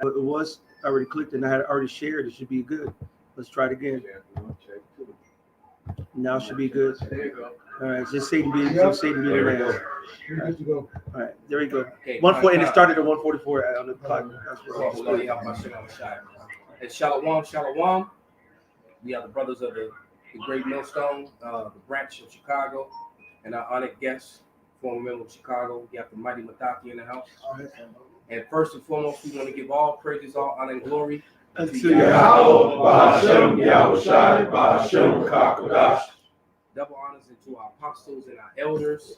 It was already clicked and I had already shared. It should be good. Let's try it again. Now it should be good. There you go. All right, just Satan be the man. You're good to go. All right, there we go. Okay, 140, and it started at 144 on the clock. That's And Shalom. We are the brothers of the Great Millstone, the branch of Chicago, and our honored guest, former member of Chicago. We got the mighty Mataki in the house. And first and foremost, we want to give all praises, all honor, and glory unto Yahweh, Ba'ashem, Yahushai, Ba'ashem, Kakodash. Double honors into our apostles and our elders.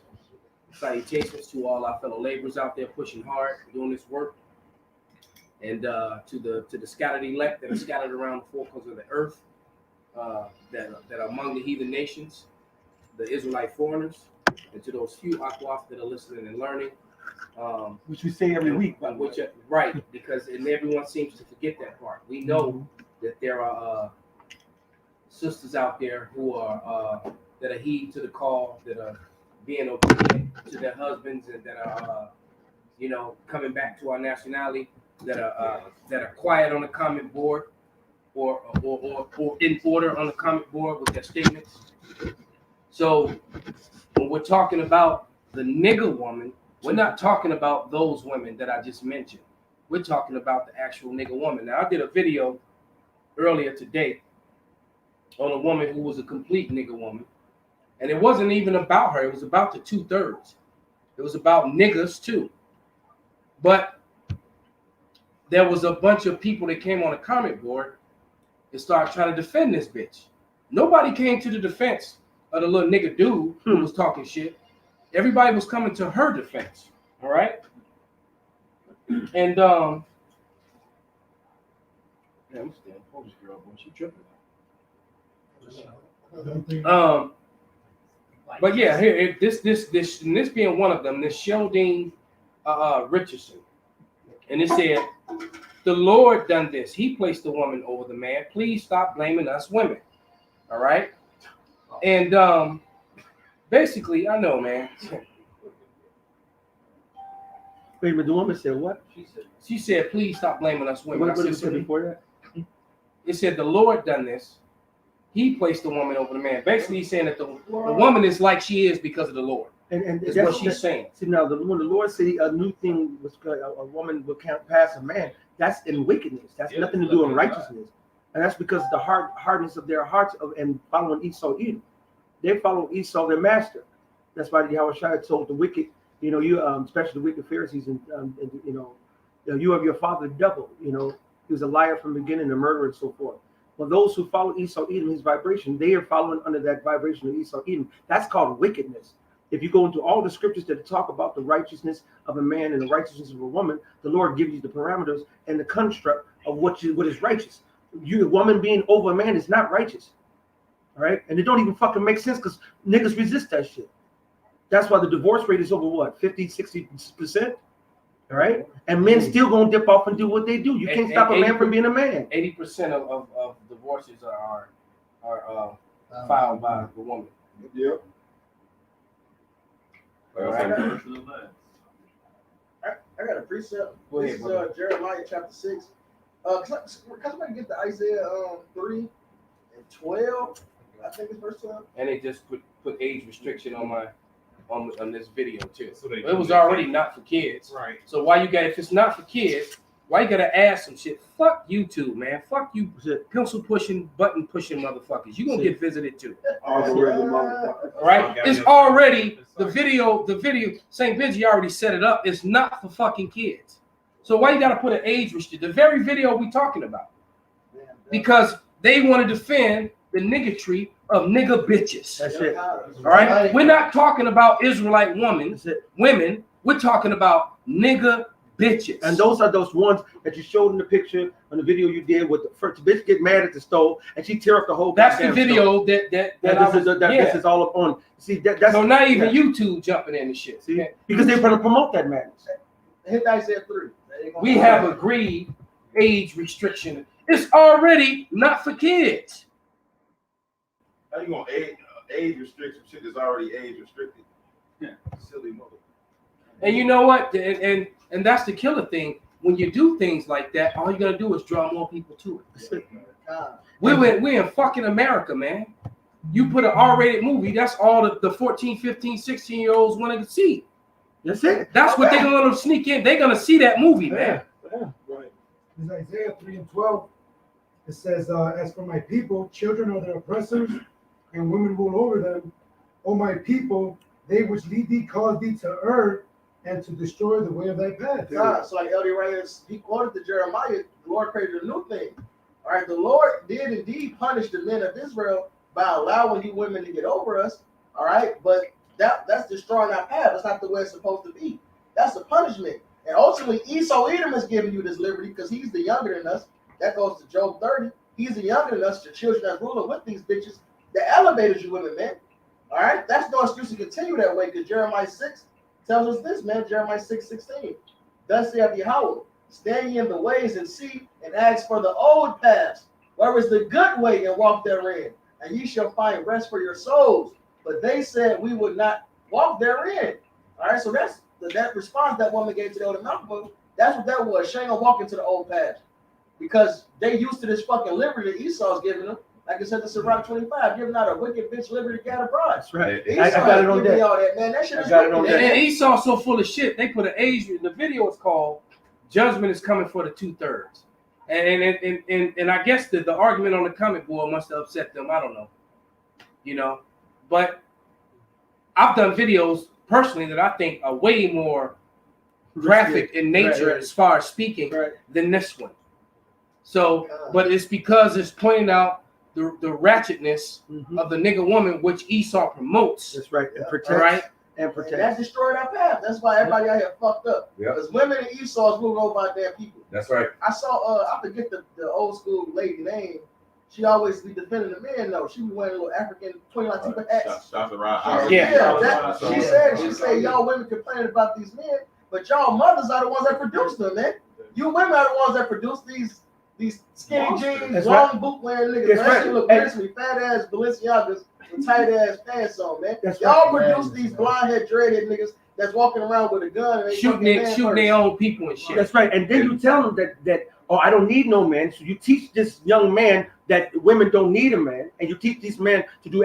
Salutations to all our fellow laborers out there pushing hard, doing this work. And to the scattered elect that are scattered around the four corners of the earth, that are among the heathen nations, the Israelite foreigners, and to those few Akwaf that are listening and learning. Which we say every week. Right, because and everyone seems to forget that part. We know that there are sisters out there who are that are heed to the call, that are being obedient to their husbands, and that are coming back to our nationality, that are quiet on the comment board, or in order on the comment board with their statements. So when we're talking about the nigger woman, we're not talking about those women that I just mentioned. We're talking about the actual nigger woman. Now, I did a video earlier today on a woman who was a complete nigger woman. And it wasn't even about her. It was about the 2/3. It was about niggers too. But there was a bunch of people that came on the comment board and started trying to defend this bitch. Nobody came to the defense of the little nigger dude who was talking shit. Everybody was coming to her defense. All right. And damn, this damn Polish girl, boy, she tripping. But yeah, here this being one of them, this Sheldon Richardson, and it said, "The Lord done this. He placed the woman over the man. Please stop blaming us women." All right, and basically, I know, man. Wait a minute, the woman said what? She said, "Please stop blaming us women." What did it say before that? It said, "The Lord done this. He placed the woman over the man." Basically, he's saying that the woman is like she is because of the Lord. And that's what she's saying. See, now, when the Lord said a new thing was a woman would count past a man, that's in wickedness. That's nothing to do in righteousness. And that's because the hardness of their hearts and following Esau Edom. They follow Esau, their master. That's why Yahushua told the wicked, you especially the wicked Pharisees, and you have your father the devil. He was a liar from the beginning, a murderer, and so forth. Well, those who follow Esau Edom, his vibration, they are following under that vibration of Esau Edom. That's called wickedness. If you go into all the scriptures that talk about the righteousness of a man and the righteousness of a woman, the Lord gives you the parameters and the construct of what is righteous. A woman being over a man is not righteous. All right? And it don't even fucking make sense because niggas resist that shit. That's why the divorce rate is over what? 50, 60%? All right? And men still gonna dip off and do what they do. You can't stop a man from being a man. 80% of divorces are filed by the woman. Yep. Right. I got a precept. Go This ahead, is Jeremiah chapter 6. Can somebody get to Isaiah 3 and 12? I think it's verse 12. And they just put age restriction on this video too. So it was already not for kids. Right. So if it's not for kids, why you gotta add some shit? Fuck YouTube, man. Fuck you, pencil pushing, button pushing motherfuckers. You gonna get visited too. Right? It's already the video. St. Benji already set it up. It's not for fucking kids. So why you gotta put an age restriction? The very video we talking about. Because they want to defend the niggatry of nigga bitches. That's it. All right? We're not talking about Israelite women. We're talking about nigga bitches. And those are those ones that you showed in the picture on the video you did with the first bitch get mad at the stove and she tear up the whole. That's the video stove. This is all up on. See that's so not even YouTube jumping in and shit. See, because they're going to promote that madness. Hit Isaiah 3. We have agreed age restriction. It's already not for kids. How you gonna age restriction shit is already age restricted? Yeah, silly mother. And you know what? And that's the killer thing. when you do things like that, all you're gonna do is draw more people to it. God. We're in fucking America, man. You put an R-rated movie, that's all the 14, 15, 16-year-olds want to see. That's it. That's what they're gonna sneak in. They're gonna see that movie, man. Right. In Isaiah 3:12, it says, as for my people, children are their oppressors, and women rule over them. O my people, they which lead thee cause thee to err, and to destroy the way of thy path. God. So like Elder Ray, he quoted to Jeremiah, the Lord created a new thing. All right, the Lord did indeed punish the men of Israel by allowing you women to get over us. All right, but that's destroying our path. That's not the way it's supposed to be. That's a punishment. And ultimately, Esau Edom is giving you this liberty because he's the younger than us. That goes to Job 30. He's the younger than us, the children that's ruling with these bitches. The elevators you women, man. All right, that's no excuse to continue that way because Jeremiah 6 tells us this, man. Jeremiah 6:16. Thus saith Yahweh, stand ye in the ways and see and ask for the old paths, where is the good way, and walk therein, and ye shall find rest for your souls. But they said we would not walk therein. All right, so that's that response that woman gave to the elder Malcolm. That's what that was. She ain't gonna walk into the old paths because they used to this fucking liberty that Esau's giving them. Like I said, this is Rock 25, giving out a wicked bitch liberty to get a bride. That's right. Esau I got it on giving deck. all that, man. That shit I is got it on wicked, deck. And man. Esau's so full of shit. They put an age. The video is called "Judgment is Coming for the 2/3," and I guess the argument on the comment board must have upset them. I don't know, but I've done videos personally that I think are way more graphic in nature Right. as far as speaking Right. than this one. So, but it's because it's pointing out the ratchetness of the nigga woman, which Esau promotes. That's right. And protect. All right. And And protect. that destroyed our path. That's why everybody out here fucked up. Yep. Because women and Esau's moving over our damn people. That's right. I saw, I forget the old school lady name. She always be defending the men though. She be wearing a little African 20 Latifah hats. Shots around. Yeah. She said y'all women complaining about these men, but y'all mothers are the ones that produce them, man. You women are the ones that produce these skinny jeans, That's long right. boot wearing niggas. That's That right. shit look And- nice with fat ass Balenciagas with tight ass pants on, man. That's Y'all right. produce these blonde head, dreadhead niggas that's walking around with a gun and they Shooting their own people and shit. That's right. And then you tell them that oh, I don't need no man. So you teach this young man that women don't need a man, and you teach these men to do.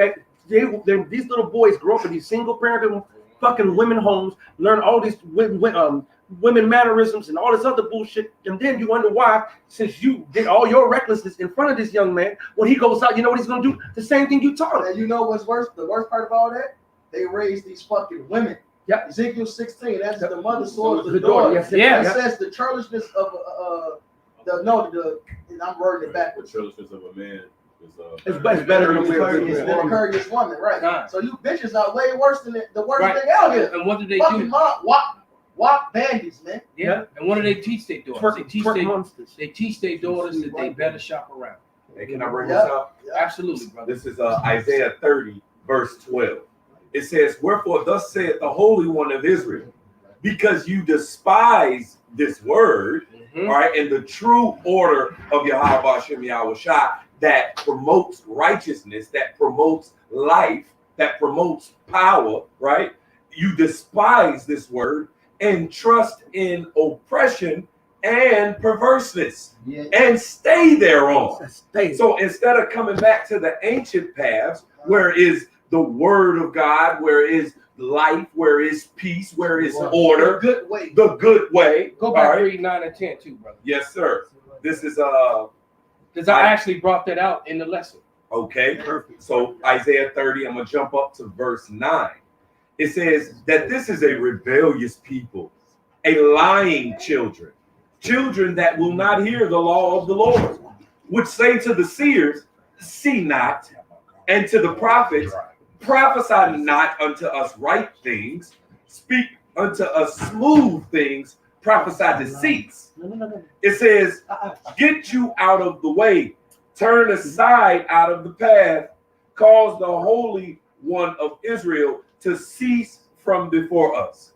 These little boys grow up in these single parent fucking women homes, learn all these women mannerisms and all this other bullshit, and then you wonder why, since you did all your recklessness in front of this young man, when he goes out, you know what he's gonna do? The same thing you taught him. And you know what's worse? The worst part of all that, they raise these fucking women. Yeah. Ezekiel 16. That's the mother swords The the daughter, daughter. yes, Yeah. It says the churlishness of and I'm wording it The backwards. churlishness of a man is It's better than It's the courteous woman, right? God. So you bitches are way worse than the worst Right. thing out here. And what do they Fucking do? mom, walk bandits, man. Yeah. And what do they teach their daughters? Twerk monsters. They teach their daughters that they better shop around. Hey, can I bring Yep. this up? Absolutely, brother. This is Isaiah 30, verse 12. It says, wherefore thus saith the Holy One of Israel, because you despise this word, Mhm. all right, and the true order of Yahweh Shem Yahweh Shai that promotes righteousness, that promotes life, that promotes power, right? You despise this word and trust in oppression and perverseness and stay thereon. So instead of coming back to the ancient paths, where is the word of God, where is life, where is peace, where is order, Good way. the good way. Go all back right? and read 9 and 10 too, brother. Yes, sir. This is Because I actually brought that out in the lesson. okay. Perfect. So Isaiah 30, I'm gonna jump up to verse 9. It says that this is a rebellious people, a lying children that will not hear the law of the Lord, which say to the seers, see not, and to the prophets, prophesy not unto us right things, speak unto us smooth things, prophesy deceits. It says, get you out of the way, turn aside out of the path, cause the Holy One of Israel to cease from before us.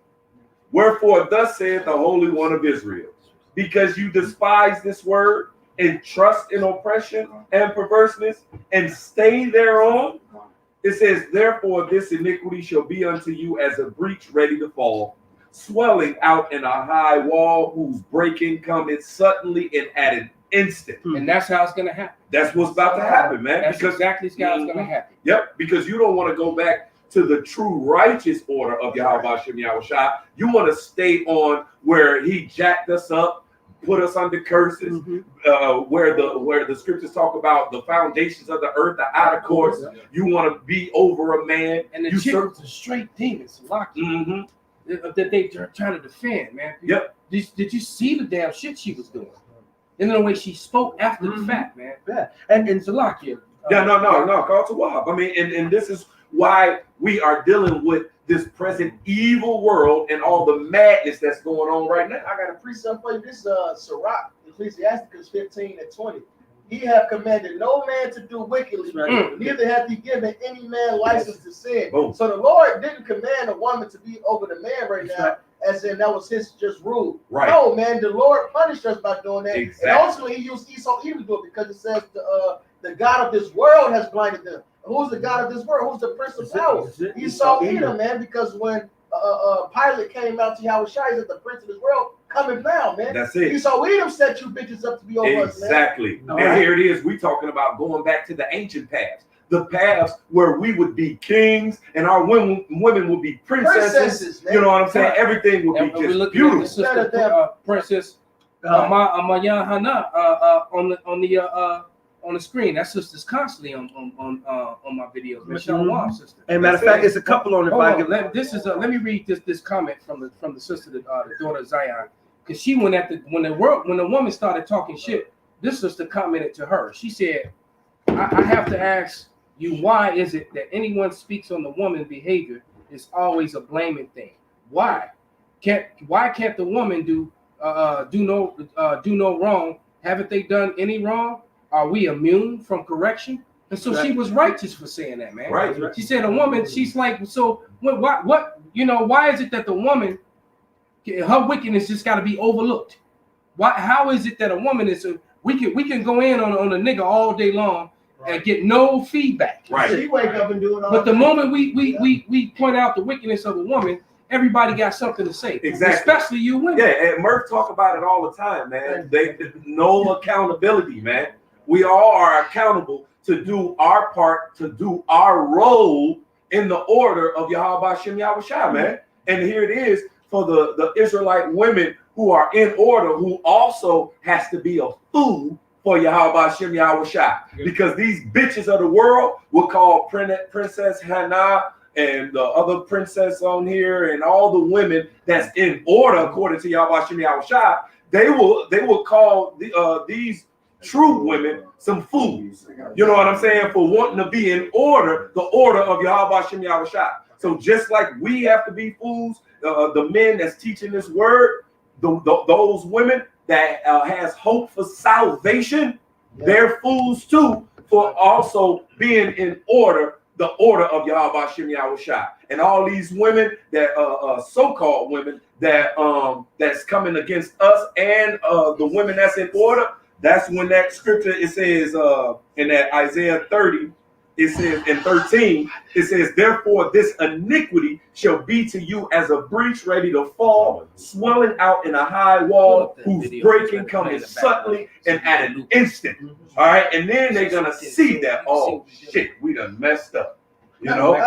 Wherefore thus saith the Holy One of Israel, because you despise this word and trust in oppression and perverseness and stay thereon. It says, therefore this iniquity shall be unto you as a breach ready to fall, swelling out in a high wall, whose breaking cometh suddenly and at an instant. And that's how it's gonna happen. That's what's about to happen, man. That's Because exactly how it's gonna happen. Yep, because you don't want to go back to the true righteous order of Yahweh Hashem Yahushua. You want to stay on where he jacked us up, put us under curses, where the scriptures talk about the foundations of the earth are out of course. You want to be over a man. And the chick was a straight demon, that they trying to defend, man. Yep. Did you see the damn shit she was doing? And the way she spoke after the fact, man. Yeah. And Salakia. No, call to Wahab. I mean, and this is why we are dealing with this present evil world and all the madness that's going on right now. I got a precept for you. This is Sirach, Ecclesiasticus 15:20. He have commanded no man to do wickedly, neither hath he given any man license to sin. Boom. So the Lord didn't command a woman to be over the man right now, as in that was his just rule. Right. No, man, the Lord punished us by doing that. Exactly. And ultimately he used Esau even to do it, because it says the God of this world has blinded them. Who's the God of this world? Who's the Prince of Power? Esau Edom, man, because when Pilate came out to Yahushua, he said, the Prince of this world coming now, man. That's it. Esau Edom set you bitches up to be over us, man. Exactly. And here it is. We talking about going back to the ancient paths. The paths where we would be kings and our women would be princesses. Man. You know what I'm saying? Everything would be just beautiful. Sister, Princess Maya Hana on the screen. That sister's constantly on my videos. Michelle sister. And matter of fact, it's a couple on it. Let me read this comment from the sister, the daughter of Zion, because she went at when the woman started talking shit. This sister commented to her. She said, "I have to ask you, why is it that anyone speaks on the woman's behavior is always a blaming thing? Why can't the woman do no wrong? Haven't they done any wrong? Are we immune from correction?" And so she was righteous for saying that, man. Right. She said a woman, she's like, so what why is it that the woman, her wickedness just got to be overlooked? How is it that a woman is we can go in on a nigga all day long and get no feedback. Right. She wake up and do it all. But the moment we point out the wickedness of a woman, everybody got something to say. Exactly. Especially you women. Yeah, and Murph talk about it all the time, man. They no accountability, man. We all are accountable to do our part, to do our role in the order of Yahweh Shem Yahushua, man. And here it is for the Israelite women who are in order, who also has to be a fool for Yahweh Shem Yahushua. Because these bitches of the world will call Princess Hannah and the other princess on here and all the women that's in order according to Yahweh Shem Yahushua, they will call these true women some fools. You know what I'm saying? For wanting to be in order, the order of Yahweh Shem Yahushua. So just like we have to be fools, the men that's teaching this word, those women that has hope for salvation, they're fools too for also being in order, the order of Yahweh Shem Yahushua. And all these women that so-called women that that's coming against us and the women that's in order. That's when that scripture, it says in that Isaiah 30, it says in 13, it says, therefore this iniquity shall be to you as a breach ready to fall, swelling out in a high wall, whose breaking coming suddenly and at an instant. All right, and then they're gonna see that, oh shit, we done messed up. You know? Hey,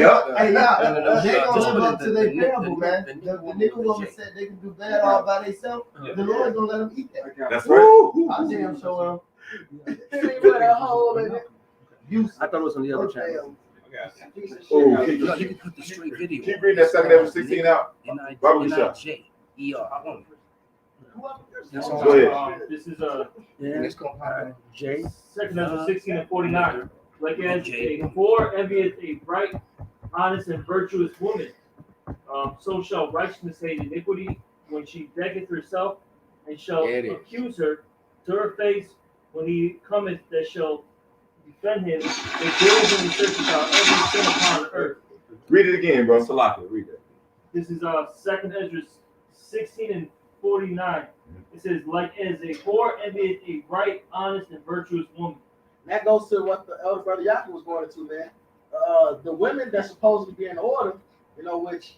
yeah, they gonna live up to their parable, man. The nigga woman said they can do bad all by themselves. The Lord's gonna let them eat that. That's right. I'll damn show them. A hole in it. I thought it was on the other channel. Oh, You can put the straight video. keep reading that second episode 16 out. Bible shot. N-I-J-E-R. That's all. Go ahead. This is It's gonna Jay. Second Ezra 16 and 49. Like as a whore envieth a bright, honest, and virtuous woman, so shall righteousness hate iniquity when she decketh herself, and shall accuse her to her face when he cometh that shall defend him, and diligently searcheth out every sin upon the earth. Read it again, bro. Salaki, read it. This is Second Ezra 16 and 49. It says, like as a whore envieth a bright, honest, and virtuous woman. That goes to what the elder brother Yaakov was going to, man. The women that's supposed to be in order, which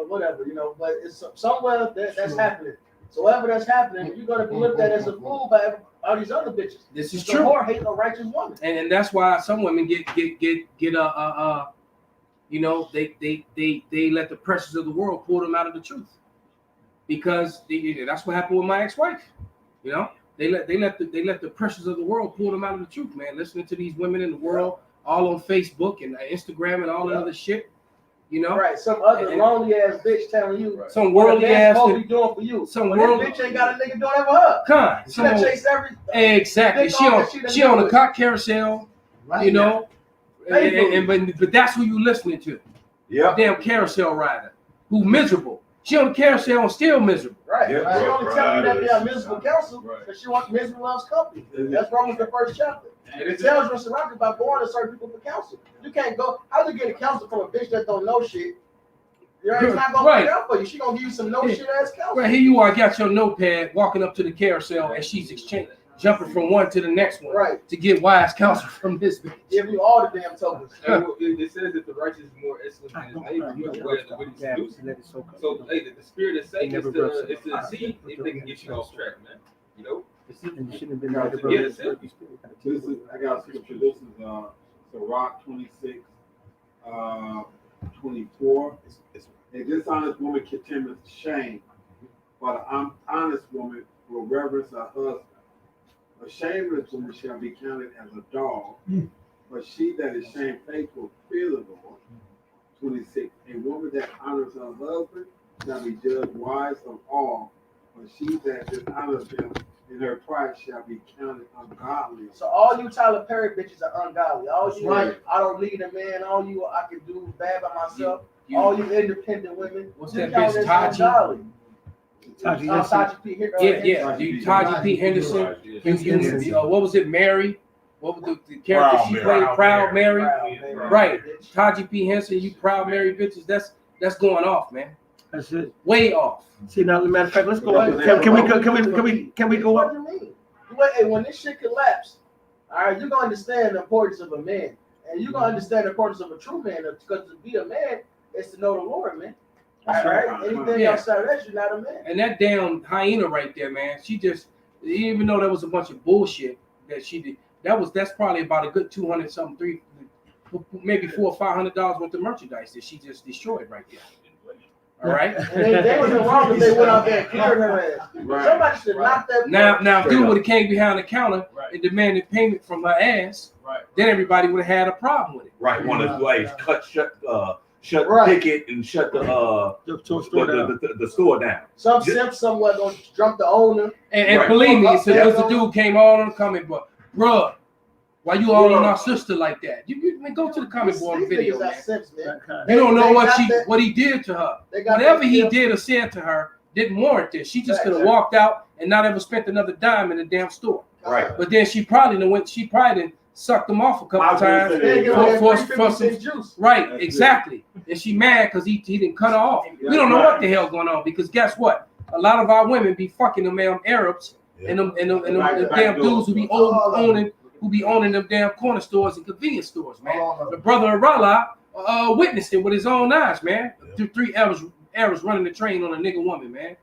whatever, but it's somewhere that's happening. So whatever that's happening, you're gonna be looked at as a fool by all these other bitches. This is The true. whore hate a righteous woman. And that's why some women get they let the pressures of the world pull them out of the truth, because that's what happened with my ex-wife. They let the pressures of the world pull them out of the truth, man. Listening to these women in the world, all on Facebook and Instagram and all that other shit. Right, some other lonely ass bitch telling you some worldly ass supposed to be doing for you. Some this world bitch ain't got a nigga doing it for her. Con. She done chase every Exactly. She on the cock carousel, Right. But that's who you listening to. Yeah. Damn carousel rider who miserable. She on the carousel and still miserable. Right. Yeah, She only telling you that they are right. miserable counsel because she wants misery loves company. That's Romans the 1st chapter. It tells you surrounded by going to certain people for counsel. You can't go. How you get a counsel from a bitch that don't know shit? It's not gonna be out for you. She gonna give you some no shit ass counsel. Right, here you are, got your notepad, walking up to the carousel, and she's jumping from one to the next one, Right. to get wise counsel from this bitch. Give you all the damn tokens. It says that the righteous is more excellent than his neighbor, but where the wicked seduces. So, hey, the spirit of Satan is to see if they can get you off track, man. I got a scripture. This is Sirach 26, 24. A dishonest woman contemneth shame, but an honest woman will reverence her husband. A shameless woman shall be counted as a dog, but she that is shamefaced feareth the Lord. 26. A woman that honors her husband shall be judged wise of all, but she that dishonors him in her pride shall be counted ungodly. So all you Tyler Perry bitches are ungodly. All you, Right. I don't need a man. All you, I can do bad by myself. All you independent women. What's you that count bitch, as Taji? ungodly. Taji Taji P. Taji P. Henderson. What was it, Mary? What was the character she played? Proud Mary. Right. Taji P. Henderson, you Proud Mary bitches. That's going off, man. That's it. Way off. See, now, matter of fact, let's go up. Can we go What up? do you mean? Hey, when this shit collapse, all right, you're gonna understand the importance of a man, and you're gonna understand the importance of a true man. Because to be a man is to know the Lord, man. All right. Anything outside of that, you're not a man. And that damn hyena right there, man. She just, even though that was a bunch of bullshit that she did, that's probably about a good 200 something, maybe $400 or $500 worth of merchandise that she just destroyed right there. All right. And they wasn't wrong if they went out there and cleared her ass. Right. Somebody should knock that. Now, if dude would have came behind the counter and demanded payment from her ass, then everybody would have had a problem with it. Right. One of the ways shut Right. the ticket and shut the store down. Some simp somewhere gonna jump the owner. And Right. believe me, Up so there, the dude came all on the comment, but bruh, why you all on our sister like that? You go to the comment board These video, niggas are man. simps, man. You don't know They what got what he did to her. They got Whatever that he skill. did or said to her didn't warrant this. She just Right. could have walked out and not ever spent another dime in the damn store. Right. But then she probably done sucked him off a couple I was gonna times. say, They give For- her for- that for 50 cent juice. Right, That's exactly. And she mad because he didn't cut her off. Yeah, We don't know right. what the hell going on, because guess what? A lot of our women be fucking them damn Arabs and them Right, damn back dudes who be owning them damn corner stores and convenience stores, man. The brother of Rala witnessed it with his own eyes, man. Three Arabs running the train on a nigga woman, man.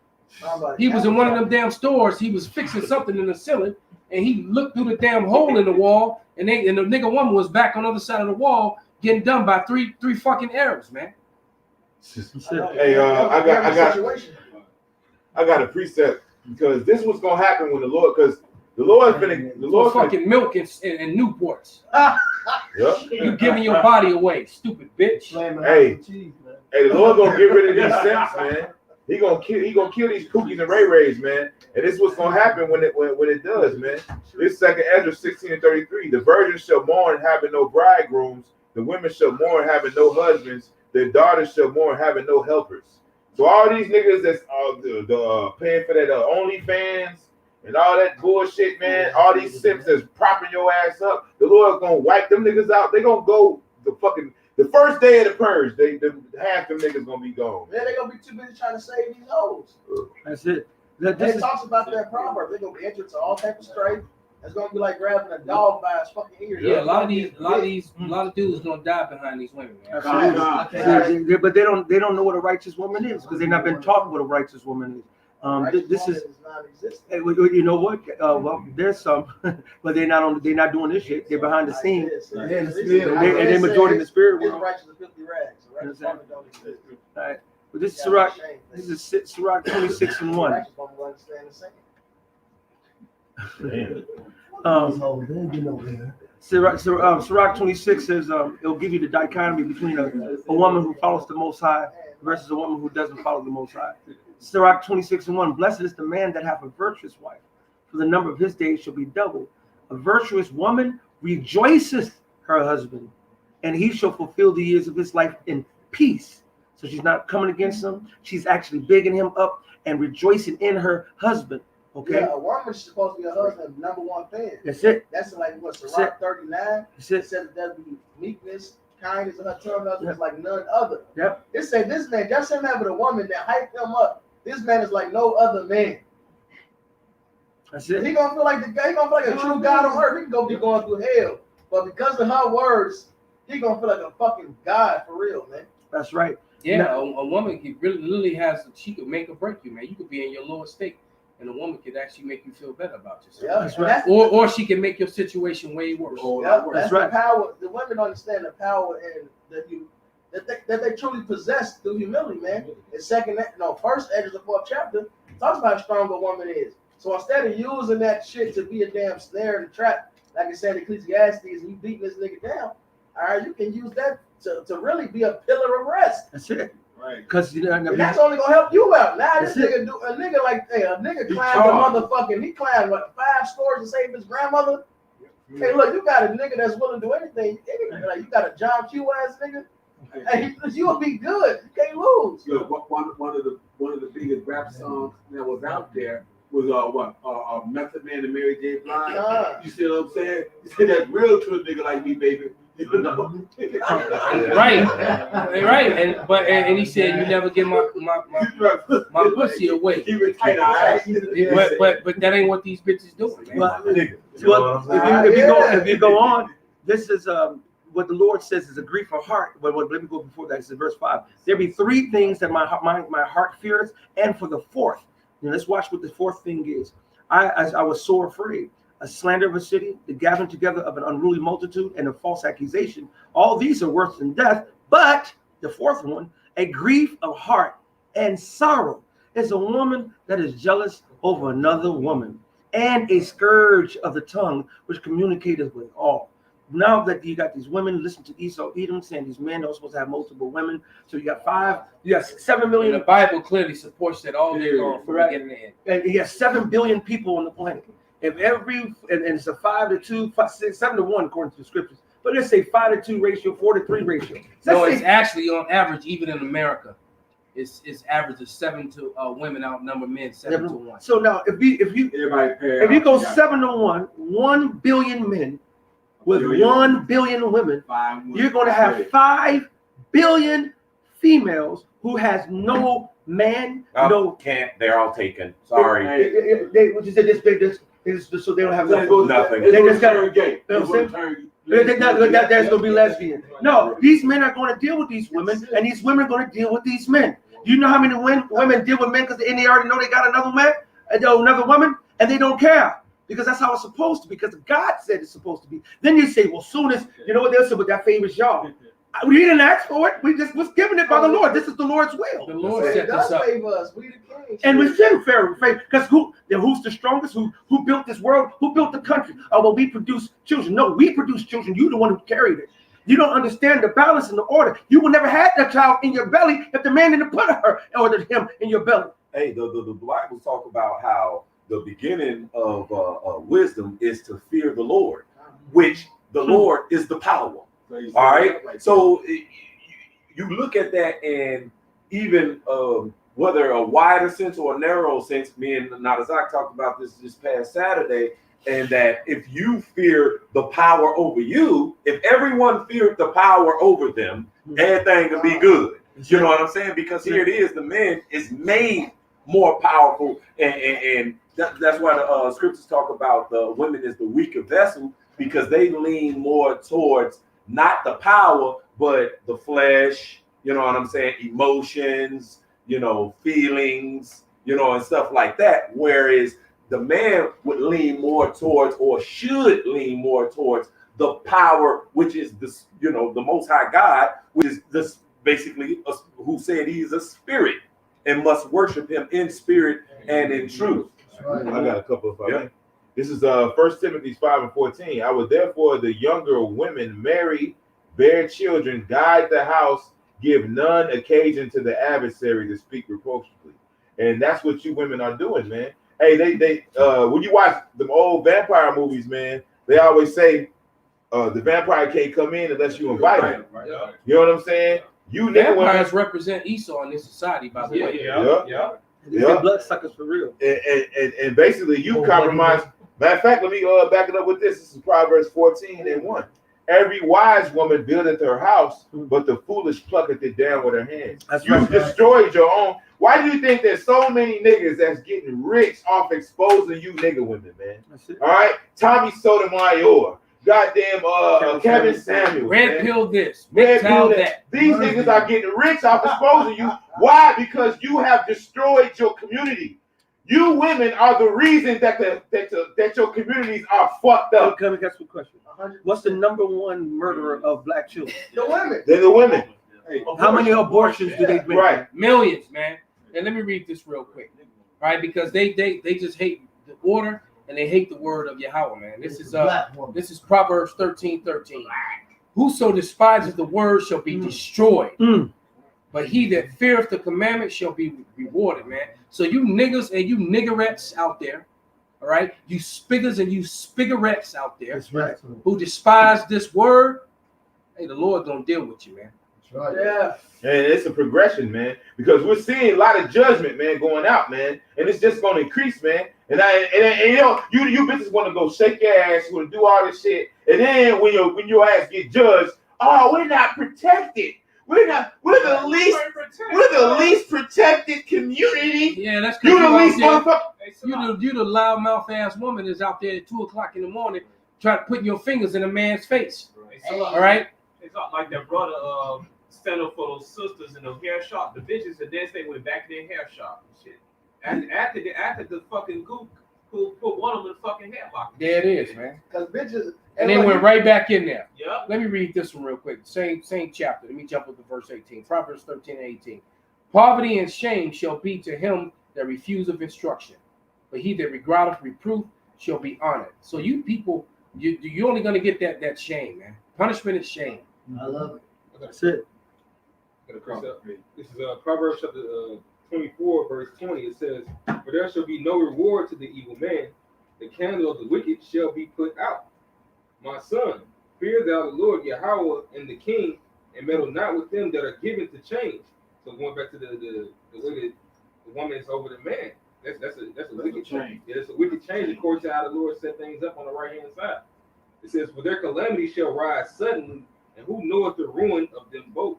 He was in one of them damn stores. He was fixing something in the ceiling, and he looked through the damn hole in the wall, and the nigga woman was back on the other side of the wall getting done by three fucking Arabs, man. Hey, I got a precept because this was gonna happen when the Lord For fucking milk and Newports. Yep. You giving your body away, stupid bitch. Hey, the Lord gonna get rid of these simps, man. He gonna kill these cookies and ray rays, man. And this is what's gonna happen when it does, man. This 2 Ezra 16:33. The virgins shall mourn having no bridegrooms. The women shall mourn having no husbands. Their daughters shall mourn having no helpers. So all these niggas that's paying for that OnlyFans and all that bullshit, man. All these simps that's propping your ass up. The Lord's gonna wipe them niggas out. They gonna go the first day of the purge. Half them niggas gonna be gone. Yeah, they gonna be too busy trying to save these hoes. That's it. It talks about that proverb. They're gonna be entered to all types of strife It's gonna be like grabbing a dog by its fucking ear. Yeah, a lot of dudes gonna die behind these women, man. Absolutely. But they don't know what a righteous woman is because they've not been taught what a righteous woman is. This is you know what? Well, there's some, but they're not doing this shit. They're behind the scenes. And they're majority in the spirit world. Righteous is 50 rags. A righteous woman don't exist. All right. But this is Sirach. This is Sirach 26:1. Sirach 26 says it'll give you the dichotomy between a woman who follows the Most High versus a woman who doesn't follow the Most High. Sirach 26:1. Blessed is the man that hath a virtuous wife, for the number of his days shall be doubled. A virtuous woman rejoiceth her husband, and he shall fulfill the years of his life in peace. So she's not coming against him. She's actually bigging him up and rejoicing in her husband. Okay. Yeah, a woman's supposed to be a husband's number one fan. That's it. That's like what Sirach 39. That's it. It says there'll be meekness, kindness in her tongue, husband is like none other. Yep. It said this man, just him having a woman that hyped him up. This man is like no other man. That's it. He gonna feel like the guy. He gonna feel like a true God on earth. He can go be going through hell, but because of her words, he gonna feel like a fucking God for real, man. That's right. Yeah, a woman can really she could make or break you, man. You could be in your lowest state, and a woman could actually make you feel better about yourself. Yeah, that's right. Or she can make your situation way worse. That's right. The power. The women understand the power and that they truly possess through humility, man. And first Ezra, the 4th chapter, talks about how strong a woman is. So instead of using that shit to be a damn snare and trap, like I said, Ecclesiastes, and you beating this nigga down, all right, you can use that to really be a pillar of rest. That's it. Right. Because that's only gonna help you out. Now this nigga a nigga climbed he climbed 5 stories to save his grandmother. Hey, look, you got a nigga that's willing to do anything. Like you got a John Q ass nigga. Hey, you'll be good. You can't lose. Look, one of the biggest rap songs that was out there was Method Man and Mary J. Blige. You see what I'm saying? You say that's real to a nigga like me, baby. You know? right. And he said you never give my pussy away. But that ain't what these bitches doing, man. But if you go on, this is what the Lord says is a grief of heart. But let me go before that. It's in verse 5. There be 3 things that my heart fears, and for the 4th. Now let's watch what the 4th thing is. I was sore afraid. A slander of a city, the gathering together of an unruly multitude, and a false accusation. All these are worse than death. But the 4th one, a grief of heart and sorrow, is a woman that is jealous over another woman, and a scourge of the tongue, which communicateth with all. Now that you got these women, listen to Esau, Edom, saying these men are supposed to have multiple women. So you got 7 million. And the Bible clearly supports that all day long from beginning to end. And you have 7 billion people on the planet. If and it's a 5 to 2, 7 to 1 according to the scriptures. But let's say 5 to 2 ratio, 4 to 3 ratio. No, it's actually on average, even in America, it's average of 7 to women outnumber men 7 to 1. So now if you go 7 to 1, 1 billion men with 1 billion women, you're going to have 5 billion females who has no man, they're all taken. Sorry. So they don't have nothing. They just got to gay. There's going to be lesbian. No, these men are going to deal with these women, and these women are going to deal with these men. You know how many women deal with men because they already know they got another man, another woman, and they don't care because that's how it's supposed to be. Because God said it's supposed to be. Then you say, well, soon as you know what they'll say, but that famous y'all. We didn't ask for it. We just was given it by the Lord. This is the Lord's will. The Lord set this up. We the kings. And we should favor because who's the strongest? Who built this world? Who built the country? Oh, well, we produce children. No, we produce children. You're the one who carried it. You don't understand the balance and the order. You would never have that child in your belly if the man didn't put her or him in your belly. Hey, the Bible talk about how the beginning of wisdom is to fear the Lord, which the Lord is the power. All right. So you look at that, and even whether a wider sense or a narrow sense, me and Nadazak talked about this past Saturday, and that if you fear the power over you, if everyone feared the power over them, everything would be good. You know what I'm saying? Because here it is, the man is made more powerful and that's why the scriptures talk about the women as the weaker vessel, because they lean more towards not the power, but the flesh, you know what I'm saying, emotions, you know, feelings, you know, and stuff like that. Whereas the man would lean more towards, or should lean more towards, the power, which is this, you know, the Most High God, which is this basically who said he's a spirit and must worship him in spirit and in truth. I got a couple of things. This is 1 Timothy 5:14. I would therefore the younger women marry, bear children, guide the house, give none occasion to the adversary to speak reproachfully. And that's what you women are doing, man. Hey, they when you watch them old vampire movies, man, they always say the vampire can't come in unless you invite him. You know what I'm saying? You vampires represent Esau in this society, by the way. They're bloodsuckers for real. And basically, you compromise. Matter of fact, let me back it up with this. This is Proverbs 14:1. Every wise woman buildeth her house, but the foolish plucketh it down with her hands. You destroyed your own. Why do you think there's so many niggas that's getting rich off exposing you nigga women, man? All right, Tommy Sotomayor, goddamn Kevin Samuels, Red pill this, red pill that. These niggas are getting rich off exposing you. Why? Because you have destroyed your community. You women are the reason that your communities are fucked up. Let me ask you a question. What's the number one murderer of black children? The women. They're the women. How many abortions do they make? Right. Millions, man. And let me read this real quick, right? Because they just hate the order and they hate the word of Yahweh, man. This is Proverbs 13:13. Whoso despises the word shall be destroyed. But he that feareth the commandment shall be rewarded, man. So you niggas and you niggerettes out there, all right? You spiggers and you spiggerettes out there, That's right, who despise this word, hey, the Lord gonna deal with you, man. That's right. Yeah. And it's a progression, man, because we're seeing a lot of judgment, man, going out, man, and it's just going to increase, man. And you know, you bitches want to go shake your ass, you want to do all this shit, and then when your ass get judged, oh, we're not protected. We're the least protected community. Yeah, that's you the least motherfucker. You the loudmouth ass woman is out there at 2:00 in the morning trying to put your fingers in a man's face. All right. It's not like that brother stand up for those sisters in the hair shop, the bitches, and then they went back to their hair shop and shit. And after the fucking goop who put one of them in the fucking hair lock. There it is, man. Because bitches. And then went right back in there. Yep. Let me read this one real quick. Same chapter. Let me jump up to verse 18. Proverbs 13:18. Poverty and shame shall be to him that refuseth instruction, but he that regardeth reproof shall be honored. So you people, you're only gonna get that shame, man. Punishment is shame. I love it. That's it. This is Proverbs chapter 24, verse 20. It says, "For there shall be no reward to the evil man; the candle of the wicked shall be put out. My son, fear thou the Lord Yahweh and the King, and meddle not with them that are given to change." So going back to the wicked, the woman is over the man. That's a wicked change. Yeah, it's a wicked change according to how the Lord set things up on the right hand side. It says, "For their calamity shall rise suddenly, and who knoweth the ruin of them both?"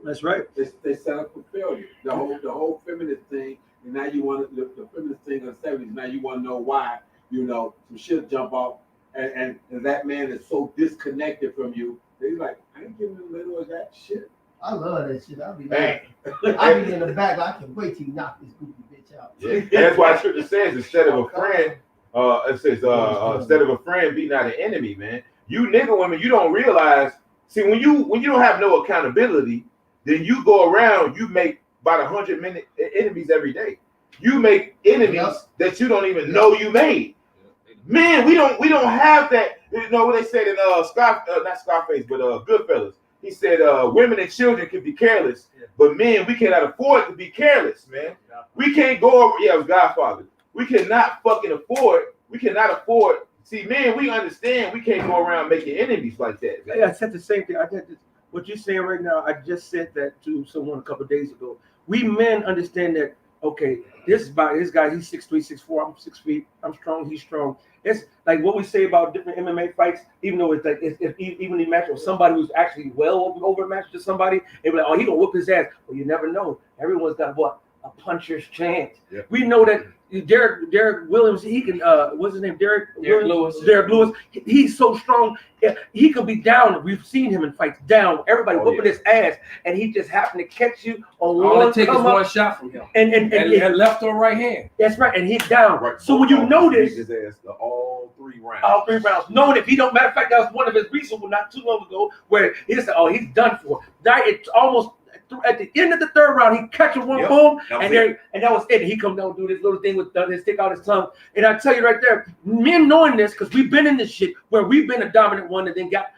That's right. They set up for failure. The whole feminist thing, and now you want the feminist thing of the 70s. Now you want to know why, you know, some shit jump off, and that man is so disconnected from you. He's like, I ain't giving a little of that shit. I love that shit. I'll be in the back. I can wait till you knock this goofy bitch out. Yeah. And that's why Scripture says instead of a friend, it says instead of a friend, be not an enemy, man. You nigga women, you don't realize. See, when you don't have no accountability, then you go around, you make about 100 enemies every day. You make enemies that you don't even know you made. Man, we don't have that. You know what they said in not Scarface, but Goodfellas. He said women and children can be careless, but men, we cannot afford to be careless, man. We can't go over. Yeah, it was Godfather. We cannot fucking afford. We cannot afford. See, man, we understand we can't go around making enemies like that. Man. Yeah, I said the same thing. I did this. What you're saying right now, I just said that to someone a couple of days ago. We men understand that, okay, this guy, he's 6'3", 6'4", I'm 6 feet, I'm strong, he's strong. It's like what we say about different MMA fights, even though it's like it's evenly matched with somebody who's actually well over matched to somebody, they be like, oh, he gonna whoop his ass. Well, you never know. Everyone's got what? a puncher's chance. Yep. We know that Derek Williams, he can what's his name? Derek Lewis. Derek Lewis. He's so strong. He could be down. We've seen him in fights down. Everybody whooping his ass, and he just happened to catch you on All one it takes is come up, one shot from him. and left or right hand. that's right, and he's down. Right. So when you notice his ass all 3 rounds. all 3 rounds, knowing if he don't, matter of fact, that was one of his recent one not too long ago where he said, "Oh, he's done for." That it's almost at the end of the 3rd round, he catches one boom, and that was it. And he come down and do this little thing with his stick out his tongue. And I tell you right there, men knowing this because we've been in this shit where we've been a dominant one and then got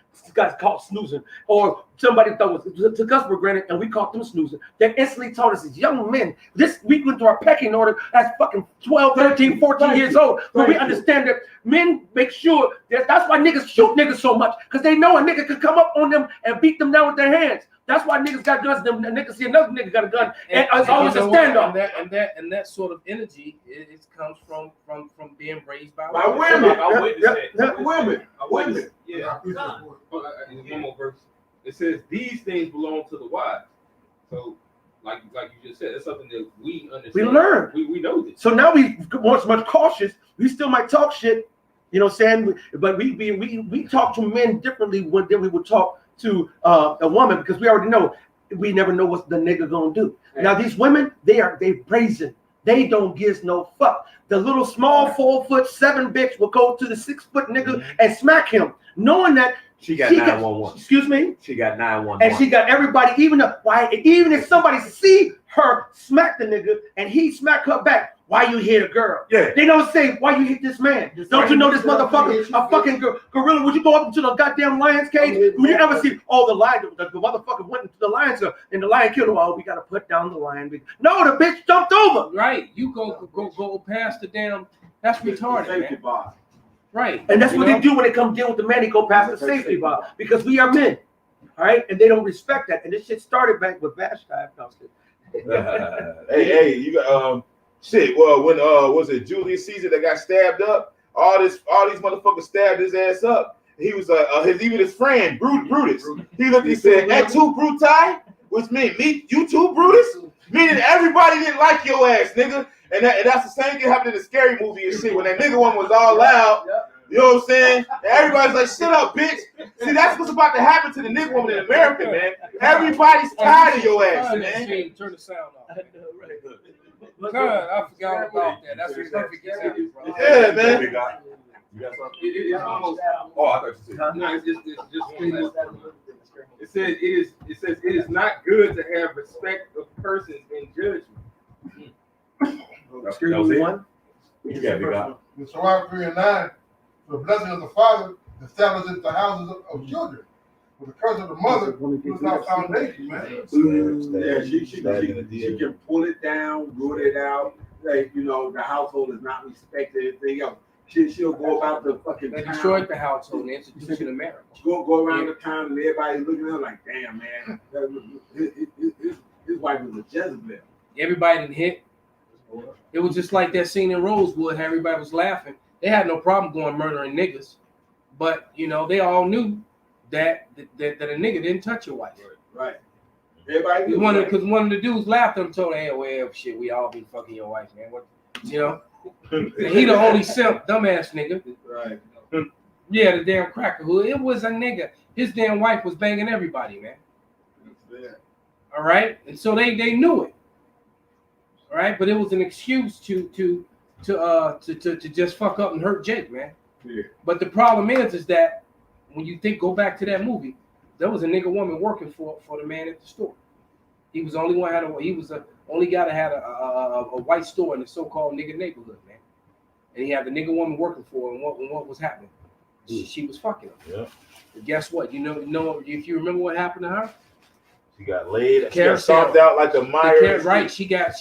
caught snoozing, or somebody took us for granted and we caught them snoozing. They instantly taught us as young men. This we went to our pecking order as fucking 12, 13, 14 years old. But we understand that men make sure that's why niggas shoot niggas so much because they know a nigga could come up on them and beat them down with their hands. That's why niggas got guns. Them niggas see another nigga got a gun, and it's always a standoff. And that sort of energy, it comes from being raised by women. I witnessed that. Women. Yeah. One more verse. It says these things belong to the wise. So, like you just said, it's something that we understand. We learn. We know this. So now we once much cautious. We still might talk shit, you know what I'm saying? But we talk to men differently than we would talk to a woman because we already know we never know what the nigga gonna do. Now these women, they brazen. They don't give no fuck. The little small 4'7" bitch will go to the 6 foot nigga and smack him, knowing that she got 911. Excuse me. She got 911. And she got everybody. Even if somebody see her smack the nigga and he smack her back. Why you hit a girl? Yeah. They don't say why you hit this man. Don't you know this motherfucker a fucking gorilla? Would you go up into the goddamn lion's cage? Would you ever see? Oh, the lion, the motherfucker went into the lion's cage and the lion killed him. Oh, we gotta put down the lion. No, the bitch jumped over. Right. You go past the damn. That's retarded, man. Bar. Right. And that's what they do when they come deal with the man. They go past the safety bar because we are men, all right? And they don't respect that. And this shit started back with Bash time. Hey, you got shit. Well, when was it Julius Caesar that got stabbed up? All these motherfuckers stabbed his ass up. He was even his friend Brutus. He looked. He said, "Et tu, Bruti," which meant me, you too, Brutus. Meaning everybody didn't like your ass, nigga. And that's the same thing happened in the Scary Movie and shit when that nigga one was all loud. You know what I'm saying? And everybody's like, "Shut up, bitch." See, that's what's about to happen to the nigga woman in America, man. Everybody's tired of your ass, man. Turn the sound off. God, I forgot about that. That's a perfect example, bro. Yeah, man. You got something? It's almost. Oh, I thought you said. No, it's just. It says it is not good to have respect of persons in judgment. That was it? You got big up. In Psalm 3:9, the blessing of the father establishes the houses of children. But the curse of the mother was not foundation, man. Yeah, she can pull it down, root it out. Like, you know, the household is not respected, anything else. She'll go about the fucking They town. destroyed the household and the institution of marriage. Go around the town and everybody's looking at her like, damn, man. His wife was a Jezebel. Everybody didn't hit. It was just like that scene in Rosewood. How everybody was laughing. They had no problem going murdering niggas, but you know they all knew that a nigga didn't touch your wife. Right. Everybody knew. Because one of the dudes laughed at him, told him, "Hey, well, shit, we all be fucking your wife, man. What, you know?" He the only simp, dumbass nigga. Right. Yeah, the damn cracker hood. It was a nigga. His damn wife was banging everybody, man. All right, and so they knew it. All right, but it was an excuse to just fuck up and hurt Jake, man. Yeah. But the problem is that when you go back to that movie, there was a nigga woman working for the man at the store. He was the only one only guy that had a white store in the so-called nigga neighborhood, man. And he had the nigga woman working for him. And what was happening? She was fucking him. Yeah. And guess what? You know if you remember what happened to her? She got laid. She got stomped out like a Meyer. Right. She got.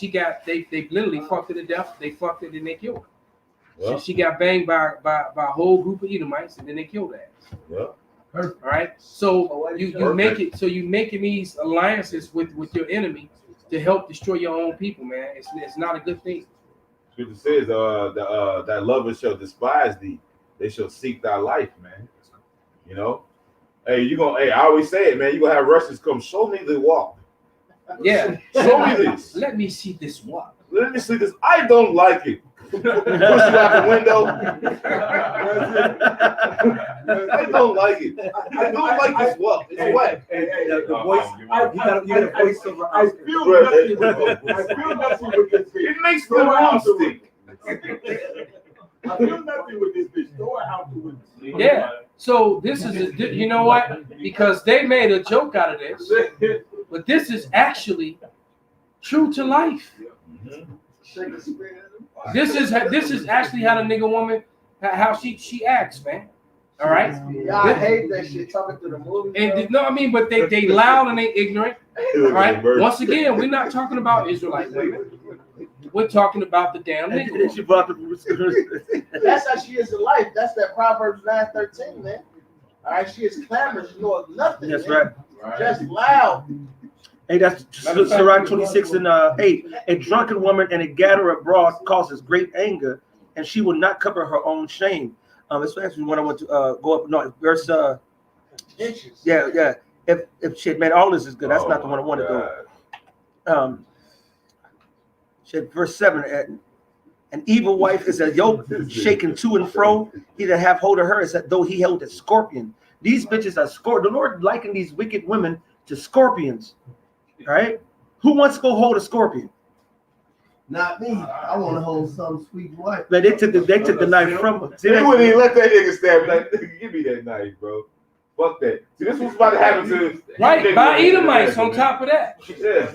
They literally fucked her to death. They fucked her and they killed her. Yeah. She got banged by a whole group of Edomites and then they killed her ass. Yeah. All right. So you make it. So you making these alliances with your enemy to help destroy your own people, man. It's not a good thing. Scripture says, that lovers shall despise thee. They shall seek thy life, man. You know. Hey, I always say it, man. You gonna have Russians come show me the walk. Yeah. Show me this. Let me see this what. Let me see this. I don't like it. Push you out the window. I don't like it. I don't like this walk. It's wet. The voice. You got a voiceover. I feel nothing with this. I feel nothing with this bitch. It makes the room stick. I feel nothing with this bitch. Throw it out the window. Yeah. So this is, you know what? Because they made a joke out of this, but this is actually true to life. This is actually how the nigga woman, how she acts, man. All right. Yeah, I hate that shit. Talking to the movie. And no, I mean, but they loud and they ignorant. All right. Once again, we're not talking about Israelite women. We're talking about the damn nigga. She brought the That's how she is in life. That's that Proverbs 9:13, man. All right, she is clamorous. You know nothing. That's man. right. Just loud. Hey, that's Sirach 26 and 8. A drunken woman and a gatherer abroad causes great anger, and she will not cover her own shame. That's actually when I want to go up. No, verse. Inches. Yeah. If shit, man, all this is good. That's not the one I want to go. Shit, verse 7. An evil wife is a yoke shaken to and fro. He that have hold of her is as though he held a scorpion. These bitches are scorpions. The Lord likened these wicked women to scorpions. All right? Who wants to go hold a scorpion? Not me. I want to hold some sweet wife. Man, they took the knife from her. See, they wouldn't even let that nigga stab. Like, nigga, give me that knife, bro. Fuck that. See, this was about to happen to Right, by Edomites on top of that. Yeah.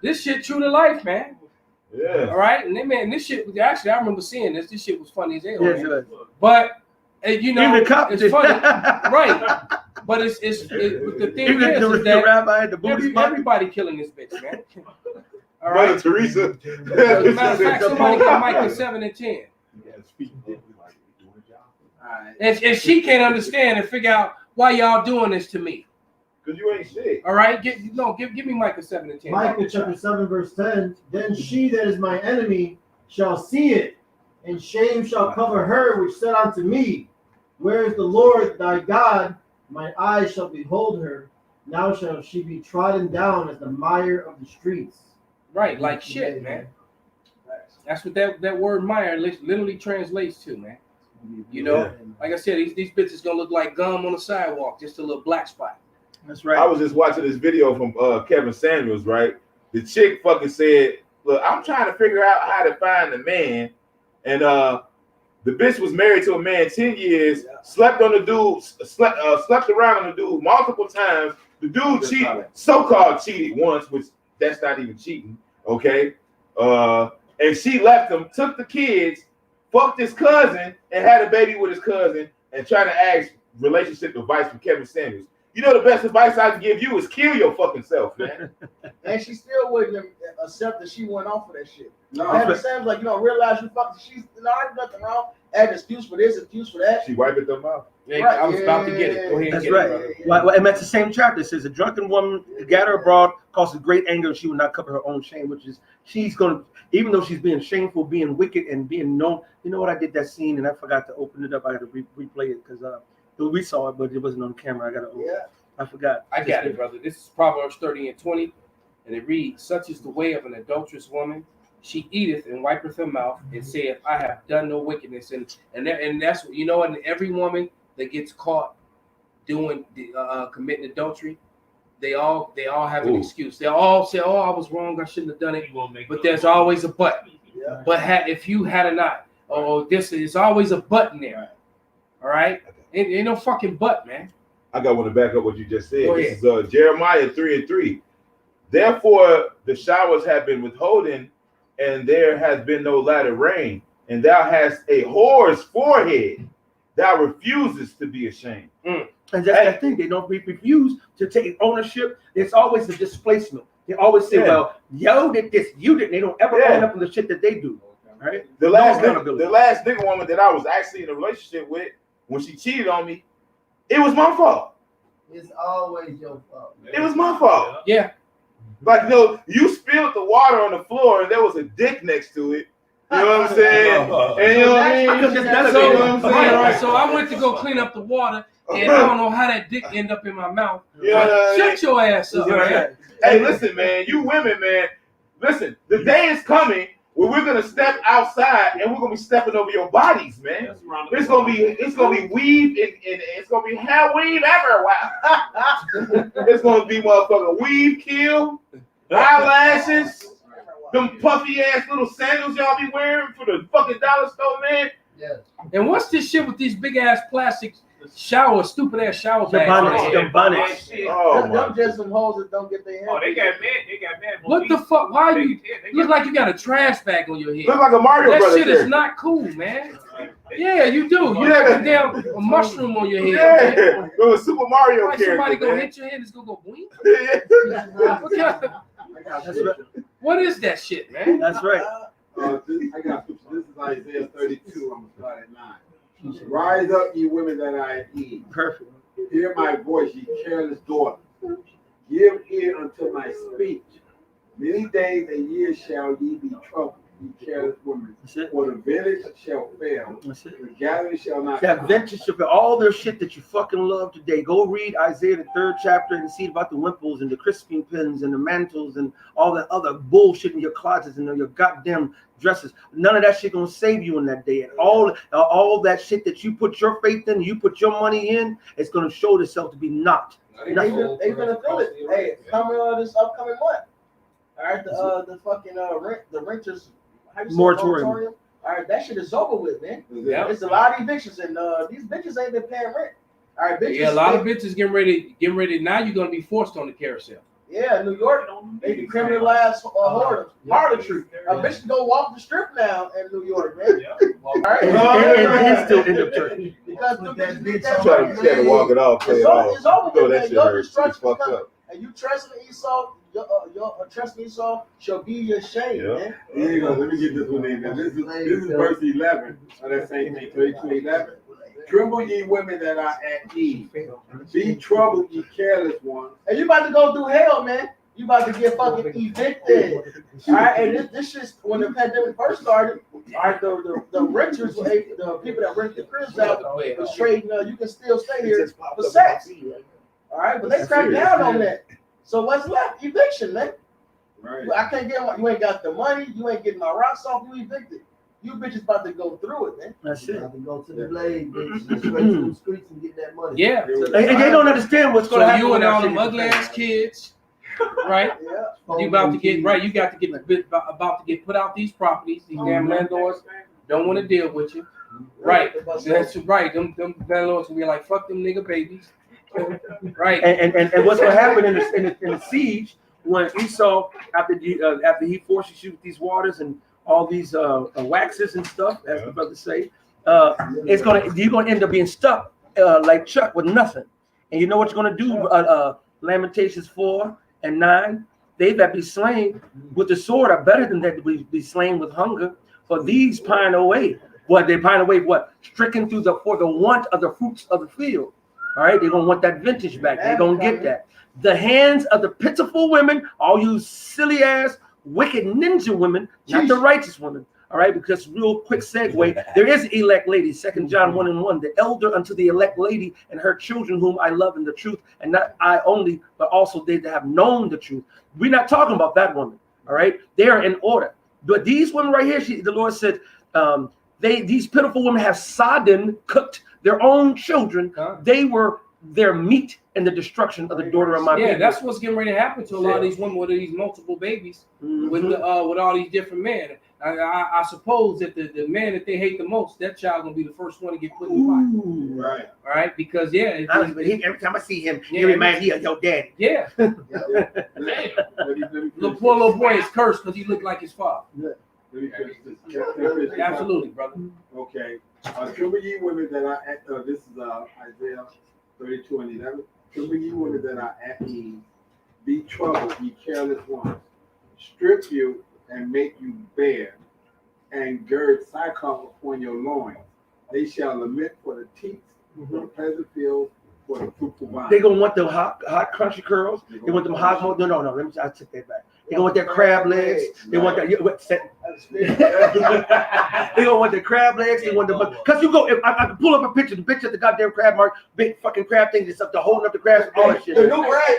This shit true to life, man. Yeah. All right, and then, man, this shit. Actually, I remember seeing this. This shit was funny as hell. Yeah, man. sure. But you know, Even the cop it's did. funny, right? But but the thing Even is the that rabbi at the booty spot. everybody killing this bitch, man. All Mother right. Teresa. As a matter of fact, somebody get Micah 7 and 10. And she can't understand and figure out why y'all doing this to me. Because you ain't shit. All right, give me Micah 7 and 10. Micah chapter 7, verse 10. Then she that is my enemy shall see it, and shame shall cover her which said unto me, where is the Lord thy God? My eyes shall behold her. Now shall she be trodden down as the mire of the streets. Right, like shit, man. That's what that word mire literally translates to, man. You know, like I said, these bitches gonna look like gum on the sidewalk, just a little black spot. That's right. I was just watching this video from Kevin Samuels, right? The chick fucking said, look, I'm trying to figure out how to find a man. And the bitch was married to a man 10 years, slept on the dude, slept around on the dude multiple times. The dude cheated, so-called cheated once, which that's not even cheating, okay? And she left him, took the kids, fucked his cousin, and had a baby with his cousin, and trying to ask relationship advice from Kevin Samuels. You know the best advice I can give you is kill your fucking self, man. And she still wouldn't accept that she went off for that shit. No, Kevin Samuels like, you don't realize you fucked. She's there's nothing wrong. Add an excuse for this, excuse for that. She wiped them out. Yeah, Right, I was about to get it. Go ahead. That's and get right. It, brother. And that's the same chapter. It says a drunken woman gathered abroad causes great anger, and she will not cover her own shame, which is she's gonna, even though she's being shameful, being wicked, and being known. You know what? I did that scene and I forgot to open it up. I had to replay it because we saw it, but it wasn't on camera. I gotta. Yeah. I forgot. I got it, brother. This is Proverbs 30 and 20, and it reads, "Such is the way of an adulterous woman. She eateth and wipeth her mouth, and saith, I have done no wickedness." And that's what, you know, and every woman that gets caught doing committing adultery, they all have an excuse. They all say, "Oh, I was wrong. I shouldn't have done it." But there's always a but. Yeah. But if you had not, this is always a but in there. All right, ain't no fucking but, man. I got one to back up what you just said. Go This is Jeremiah 3 and 3. Therefore, the showers have been withholden, and there has been no latter rain, and thou hast a whore's forehead. Thou refusest to be ashamed. And that's that thing. They don't refuse to take ownership. There's always a displacement. They always say, well, yo did this, you didn't. They don't ever own up on the shit that they do. Right? The last nigga woman that I was actually in a relationship with, when she cheated on me, it was my fault. It's always your fault. It was my fault. Yeah. Like, you know, you spilled the water on the floor and there was a dick next to it. You know what I'm saying? And you know what I mean? Because that's You know what I'm saying? Right. So I went to go clean up the water, and I don't know how that dick ended up in my mouth. Yeah. Shut your ass up, man. Hey, listen, man. You women, man. Listen, the day is coming where we're gonna step outside and we're gonna be stepping over your bodies, man. It's gonna be weave and it's gonna be hair weave everywhere. It's gonna be motherfucking weave kill, eyelashes, them puffy ass little sandals y'all be wearing for the fucking dollar store, man. Yeah. And what's this shit with these big ass plastic stupid ass shower The bags? bonnets. Oh my. Them just some hoes that don't get their hair. Oh, they got mad. What the fuck? Why you look like you got a trash bag on your head? Look like a Mario That Brothers shit character. is not cool, man. Yeah, you do. You have a damn mushroom on your head. Yeah, Man. it was Super Mario Like character. somebody gonna man. hit your head, it's gonna go boing. What kind of- What is that shit, man? That's right. I got this is Isaiah 32. I'm gonna start at 9. Rise up, ye women that I eat. Perfect. Hear my voice, ye careless daughters. Give ear unto my speech. Many days and years shall ye be troubled, ye careless women. That's it. For the village shall fail, That's it. the gathering shall not That come. venture, all their shit that you fucking love today. Go read Isaiah the 3rd chapter and see about the wimples and the crisping pins and the mantles and all that other bullshit in your closets and your goddamn dresses. None of that shit gonna save you in that day. And all that shit that you put your faith in, you put your money in, it's gonna show itself to be not. They gonna feel it. Hey, coming this upcoming month. All right, the fucking the renters Moratorium. All right, that shit is over with, man. Yeah. It's a lot of evictions, and these bitches ain't been paying rent. All right, bitches. Yeah, a lot of bitches getting ready. Now you're gonna be forced on the carousel. Yeah, New York, they decriminalized harlotry. A bitch can go walk the strip now in New York, man. All right, And still end up church. because them bitches get that Try money, to try to walk it off, play It's it over, off. it's over Throw with, that man. shit Your hurt. Shit destruction is fucked coming. up. And you trusting Esau, your trusting Esau shall be your shame, Yeah. man. Here you go. Let me get this one in. Now, this is verse 11 of that same thing, 32:11. Tremble ye women that are at ease. Be troubled, ye careless ones. And you about to go through hell, man. You about to get fucking evicted. All right, and this shit, when the pandemic first started, all right, the renters, the people that rent the cribs out, was trading, you can still stay here for sex. All right, but they cracked down on that. So what's left? Eviction, man. Right. I can't get you ain't got the money, you ain't getting my rocks off, you evicted. You bitches about to go through it, man. That's it. Have to go to the blade, bitch. Just straight to the streets and get that money. Yeah. And they don't understand what's gonna So happen. you and when all that them shit ugly gets ass kids, right? Yeah. You about to get right. You got to get about to get put out these properties. These damn landlords don't want to deal with you. Right. That's right. Them landlords will be like, fuck them nigga babies. Right. And what's gonna happen in the siege when Esau after he forces you with these waters and all these waxes and stuff, as the brothers say, you're gonna end up being stuck like Chuck with nothing. And you know what you're gonna do? Lamentations 4 and 9. They that be slain with the sword are better than that be slain with hunger. For these pine away. What they pine away? What stricken for the want of the fruits of the field. All right, they're gonna want that vintage back. They're gonna get that. The hands of the pitiful women, all you silly ass, wicked ninja women, not the righteous women. All right, because real quick segue, there is elect lady, 2 John 1:1, the elder unto the elect lady and her children whom I love in the truth, and not I only, but also they that have known the truth. We're not talking about that woman. All right, they are in order. But these women right here, the Lord said, these pitiful women have sodden, cooked their own children. They were their meat in the destruction of the daughter of my people. Yeah, that's what's getting ready to happen to a lot of these women with these multiple babies with all these different men. I suppose that the man that they hate the most, that child gonna be the first one to get put in the fire. Right. All right, because every time I see him, he reminds me of your daddy. Yeah. The poor little boy is cursed because he looked like his father. Let me finish this. Absolutely, brother. Okay. Tremble ye women that are at, this is Isaiah 32:11. Tremble ye women that are at ease. Be troubled, ye careless ones. Strip you and make you bare, and gird sackcloth upon your loins. They shall lament for the teats, for the pleasant fields, for the fruitful vine. They're gonna want the hot crunchy curls. They want them hot. No. I take that back. They gonna want their crab legs. They want that. They gonna want their crab legs. They want the because you go. If I can pull up a picture, the picture of the goddamn crab mark, big fucking crab thing that's up to holding up the crabs, all that shit. The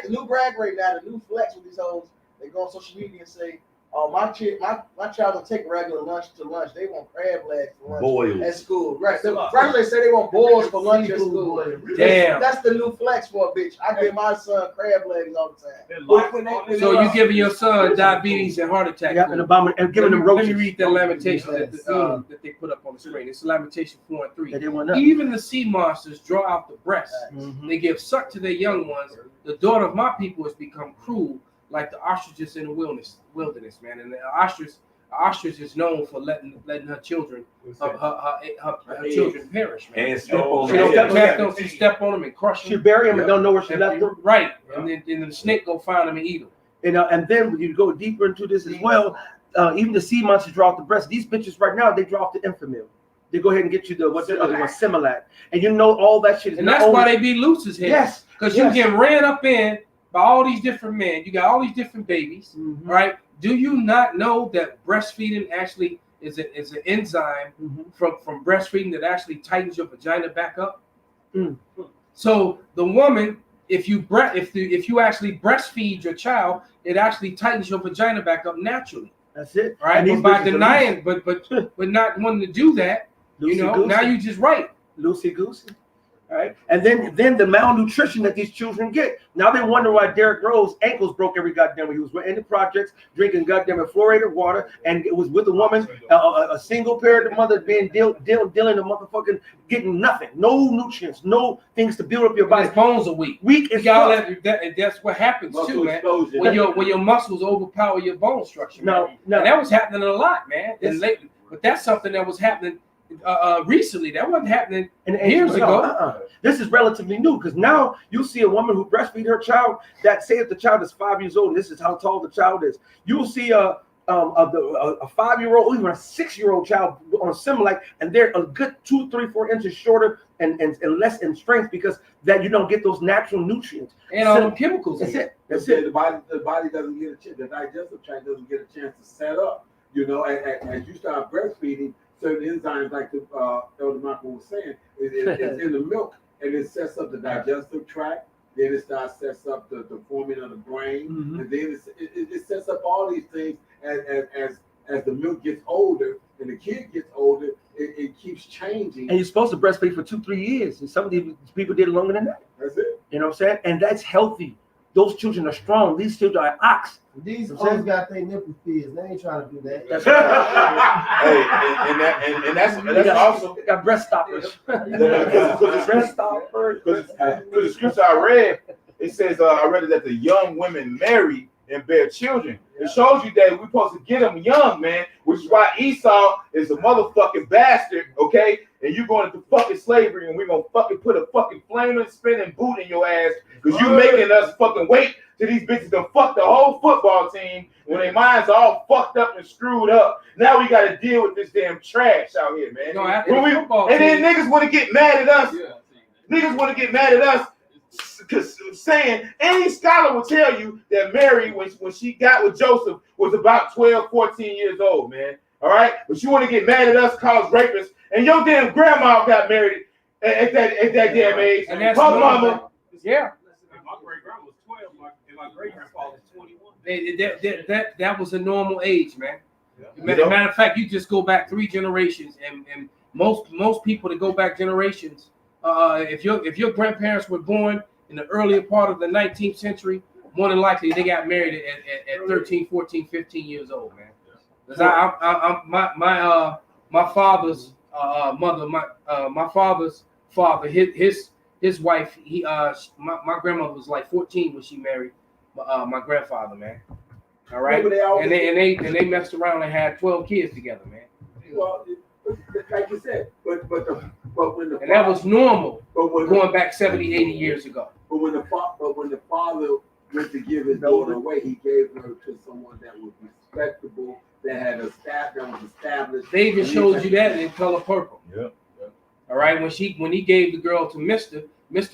new brag rate now, the new flex with these hoes. They go on social media and say, "Oh, my child will take regular lunch to lunch. They want crab legs for lunch Boils. at school." Right. First they say they want boils for lunch at school. Damn. That's the new flex for a bitch. I give my son crab legs all the time. So you giving your son diabetes and heart attack? Yeah, and giving them Let me roaches. read that lamentation that they put up on the screen. It's Lamentation 4 and 3. That they want up. Even the sea monsters draw out the breast. Mhm. They give suck to their young ones. The daughter of my people has become cruel, like the ostriches in the wilderness, man. And the ostrich is known for letting her children her children perish, man. And step on She don't she step on them and crush She them. bury them and don't know where she left them. Right, and then the snake go find them and eat them. And then when you go deeper into this as well, even the sea monsters draw off the breast. These bitches right now, they draw off the infamil. They go ahead and get you the what's the other one, Similac, and you know all that shit is. And that's why they be loose as hell. Yes, because you get ran up in by all these different men. You got all these different babies, right? Do you not know that breastfeeding actually is an enzyme from breastfeeding that actually tightens your vagina back up? So the woman, if you actually breastfeed your child, it actually tightens your vagina back up naturally. That's it, right? But by denying, but not wanting to do that, now you just right, loosey goosey. Right, and then the malnutrition that these children get. Now they wonder why Derrick Rose ankles broke every goddamn way. He was in the projects drinking goddamn fluoridated water, and it was with a woman, a single parent, the mother being dealing the motherfucking getting nothing, no nutrients, no things to build up your body. His bones are weak. Weak as that's what happens muscle too, man. explosion. When your muscles overpower your bone structure. No, and that was happening a lot, man. And lately, but that's something that was happening. Recently, that wasn't happening years ago. This is relatively new because now you see a woman who breastfeeds her child. That say if the child is 5 years old, this is how tall the child is. You'll see a 5-year-old, even a 6-year-old child on Similac, and they're a good 2, 3, 4 inches shorter and less in strength because that you don't get those natural nutrients and all the chemicals. That's it. That's it. it. The body doesn't get a chance. The digestive tract doesn't get a chance to set up. As you start breastfeeding. Certain enzymes, like the Elder Michael was saying, it's in the milk, and it sets up the digestive tract. Then it sets up the forming of the brain, and then it sets up all these things as the milk gets older and the kid gets older. It keeps changing. And you're supposed to breastfeed for 2-3 years, and some of these people did it longer than that. That's it. You know what I'm saying? And that's healthy. Those children are strong. These children are ox. These hoes got their nipple fears. They ain't trying to do that. That's right. Hey, and that's also got breast stoppers. Breast stoppers. Because the scripture I read, it says I read it that the young women marry and bear children. It shows you that we're supposed to get them young, man. Which is why Esau is a motherfucking bastard, okay? And you going into fucking slavery, and we're gonna fucking put a fucking flaming spinning boot in your ass because you making us fucking wait till these bitches done fuck the whole football team when their minds are all fucked up and screwed up. Now we gotta deal with this damn trash out here, man. And then niggas want to get mad at us. Niggas want to get mad at us because saying any scholar will tell you that Mary, when she got with Joseph, was about 12, 14 years old, man. All right, but you want to get mad at us, cause rapists, and your damn grandma got married at that damn age. And that's her mama. Yeah. My great grandma was 12, and my great grandfather was 21. That was a normal age, man. Yeah. Matter of fact, you just go back 3 generations, and most people that go back generations, if your grandparents were born in the earlier part of the 19th century, more than likely they got married at 13, 14, 15 years old, man. Because my father's mother, my father's father, his wife, my grandmother was like 14 when she married my grandfather, man. All right, and they messed around and had 12 kids together, man. Well, like you said, but when the and that was normal. Going back 70, 80 years ago. But when the father went to give his daughter away, he gave her to someone that was respectable, that was established. They even showed you that in Color Purple. Yeah. All right, when he gave the girl to Mr.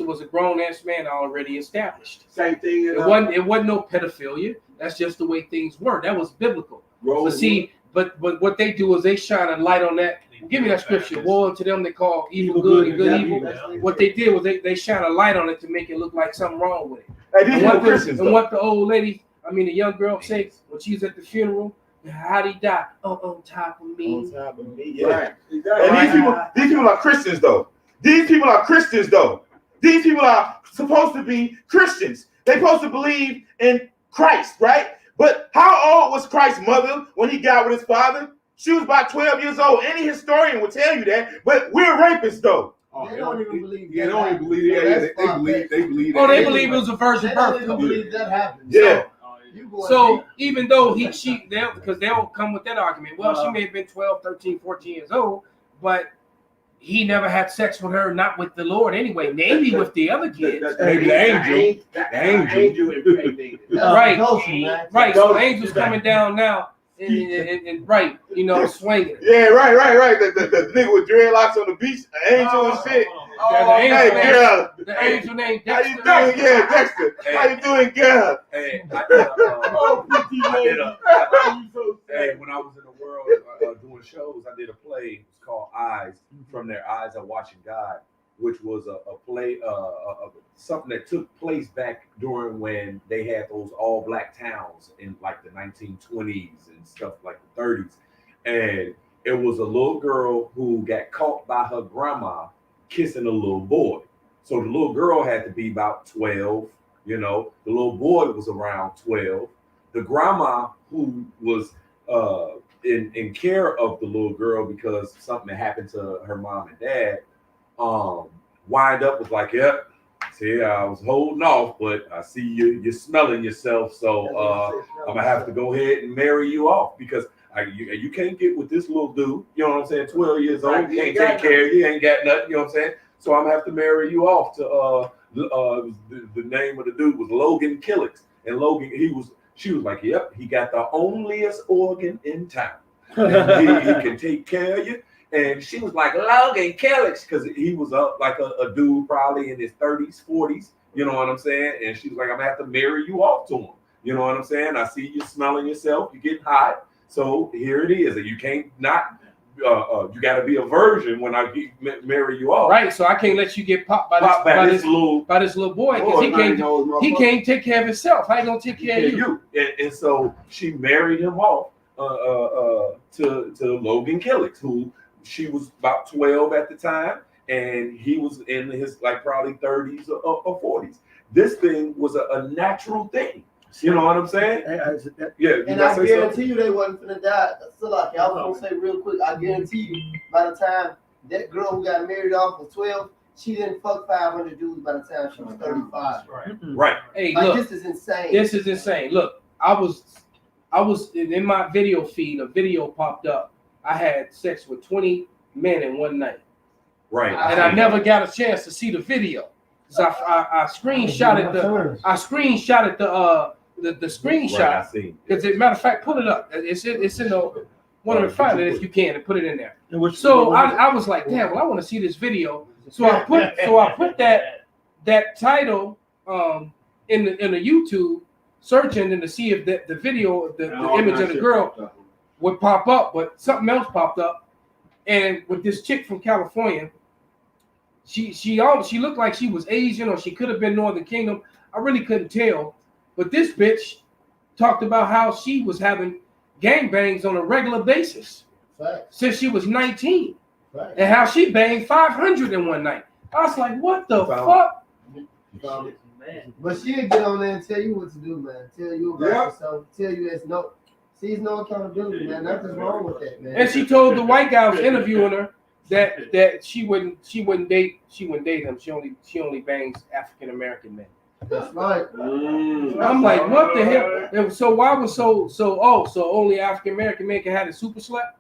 was a grown ass man already established. Same thing. It wasn't no pedophilia. That's just the way things were. That was biblical. Roll But see, but what they do is they shine a light on that. Give me that scripture. Woe unto them they call evil good and good evil. What they did was they shine a light on it to make it look like something wrong with it. Hey, these And are Christians, though. what the old lady, I mean the young girl said when she was at the funeral, how'd he die? Oh, on top of me. Yeah. Right. And these people are Christians, though. These people are Christians, though. These people are supposed to be Christians. They're supposed to believe in Christ, right? But how old was Christ's mother when he got with his father? She was about 12 years old. Any historian would tell you that. But we're rapists, though. They don't even believe. Yeah, they don't even believe it. They believe. Oh, they believe it was a virgin They birth. don't even believe that happened. Yeah. So even though because they'll come with that argument. Well, she may have been 12, 13, 14 years old, but he never had sex with her, not with the Lord anyway, maybe with the other kids. Maybe the angel. The angel impregnated. Right. Right. So angel's coming down now and right, you know, swinging. Yeah, right. The nigga with dreadlocks on the beach, an angel and shit. Hey, girl. The angel named How Dexter. you doing? Yeah, Dexter. How you doing, girl? Hey, hey, when I was in the world doing shows, I did a play. It's called Eyes. From Their Eyes Are Watching God, which was a play, something that took place back during when they had those all black towns in like the 1920s and stuff like the 30s. And it was a little girl who got caught by her grandma kissing a little boy. So the little girl had to be about 12, you know, the little boy was around 12. The grandma who was in care of the little girl because something had happened to her mom and dad, wind up was like, yep, see, I was holding off, but I see you're smelling yourself, so I'm gonna have to go ahead and marry you off because you can't get with this little dude, you know what I'm saying, 12 years old, can't take care of you, ain't got nothing, you know what I'm saying, so I'm gonna have to marry you off to the name of the dude was Logan Killix, and Logan, she was like, yep, he got the onlyest organ in town. he can take care of you. And she was like, Logan Killix, because he was like a dude probably in his 30s, 40s, you know what I'm saying? And she was like, I'm gonna have to marry you off to him. You know what I'm saying? I see you smelling yourself, you getting hot. So here it is. And you can't not, you gotta be a virgin when I marry you off. Right, so I can't let you get popped by this little boy because he can't take care of himself. How you gonna take care of you? And so she married him off to Logan Killix, who she was about 12 at the time, and he was in his like probably 30s or 40s. This thing was a natural thing. You know what I'm saying? Yeah. And I guarantee you they wasn't finna die. Still, like I was gonna say real quick, I guarantee you by the time that girl who got married off was 12, she didn't fuck 500 dudes by the time she was 35. Right. Hey, like, look, this is insane. This is insane. Look, I was in my video feed. A video popped up. I had sex with 20 men in one night. Right. And I never got a chance to see the video. So I screenshotted the screenshot. Right, I see. As a matter of fact, pull it up. It's in the one of the find it if you can and put it in there. So I was like, damn, well, I want to see this video. So I put that title in the YouTube search engine to see if the video, the image of the girl would pop up, but something else popped up. And with this chick from California, she looked like she was Asian or she could have been Northern Kingdom. I really couldn't tell. But this bitch talked about how she was having gangbangs on a regular basis since she was 19. And how she banged 500 in one night. I was like, what the fuck? But she'll get on there and tell you what to do, man. Tell you about yourself. Tell you there's no accountability, man. Nothing's wrong with that, man. And she told the white guy was interviewing her that she wouldn't date him. She only bangs African American men. That's right. I'm like, what the hell? And so why was so only African American men can have a super slut?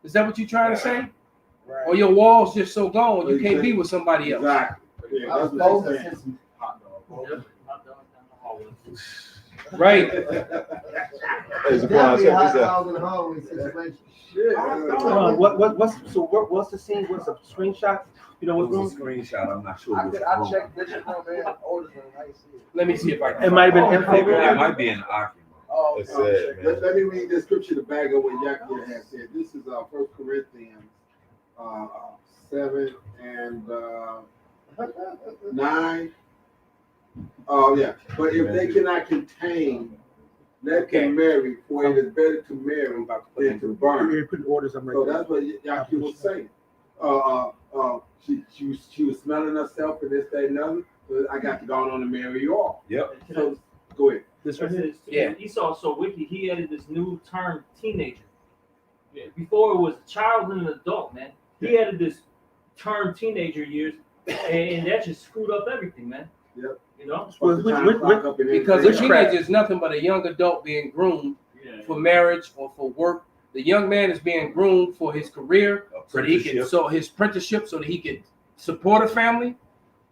Is that what you're trying to say? Right. Or your wall's just so gone you can't be with somebody else? Exactly. Right. It's definitely a hot dog in the hallway situation. What's the scene? What's the screenshot? You know what's a screenshot? I'm not sure. I checked this room, man. Older than I see it. Let me see if I can. It might have been It might be an argument. Oh, It's sad, man. Let me read the scripture to back up what Yakia has said. This is 1 Corinthians 7 and 9. Oh, yeah. But if they cannot contain, let them marry, for it is better to marry than to burn. You're putting orders up right So there. that's what Yakia was saying. She was smelling herself and this, that, and other. So I got to go on and marry you all. Yep. So go ahead. This right here. Says, Yeah. Esau so wicked, he added this new term, teenager. Yeah. Before it was a child and an adult, man. He added this term, teenager years, and that just screwed up everything, man. Yep. You know? Because a teenager is nothing but a young adult being groomed for marriage or for work. The young man is being groomed for his career, so that he can, so his apprenticeship, so that he can support a family.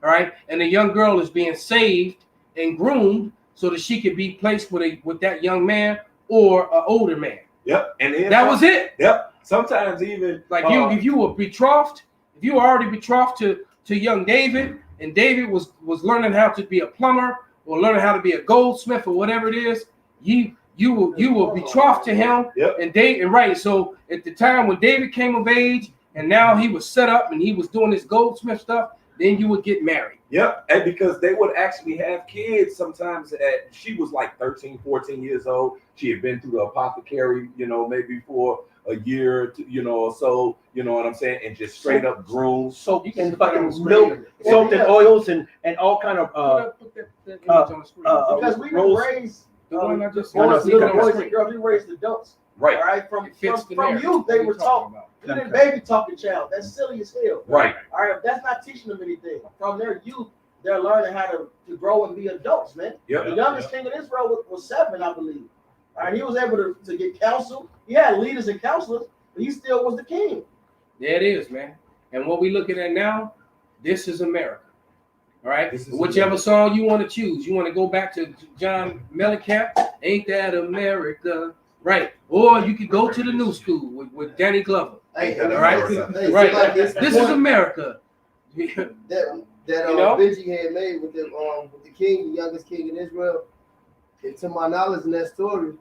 All right, and the young girl is being saved and groomed so that she could be placed with that young man or an older man. Yep. And then That was it. Yep. Sometimes even Like if you were betrothed, if you were already betrothed to young David, and David was learning how to be a plumber or learning how to be a goldsmith or whatever it is, you were betrothed to him. Yep. And right. So at the time when David came of age and now he was set up and he was doing this goldsmith stuff, then you would get married. Yep. And because they would actually have kids sometimes she was like 13, 14 years old. She had been through the apothecary, maybe for a year, or so, you know what I'm saying? And just straight up groomed. Soap and fucking milk, soap and oils and all kind of because we were raised little boys and girls, we raised adults. Right. All right. From youth, they were taught. You didn't baby talk a child. That's silly as hell. Right. All right. That's not teaching them anything. From their youth, they're learning how to grow and be adults, man. Yep. The youngest king of Israel was 7, I believe. All right. He was able to get counsel. He had leaders and counselors, but he still was the king. There it is, man. And what we looking at now, this is America. All right. Whichever song you want to choose, you want to go back to John Mellencamp, "Ain't That America?" Right. Or you could go to the new school with Danny Glover. Hey, all right. Right. Like this is America. That Benji had made with the king, the youngest king in Israel. And to my knowledge, in that story,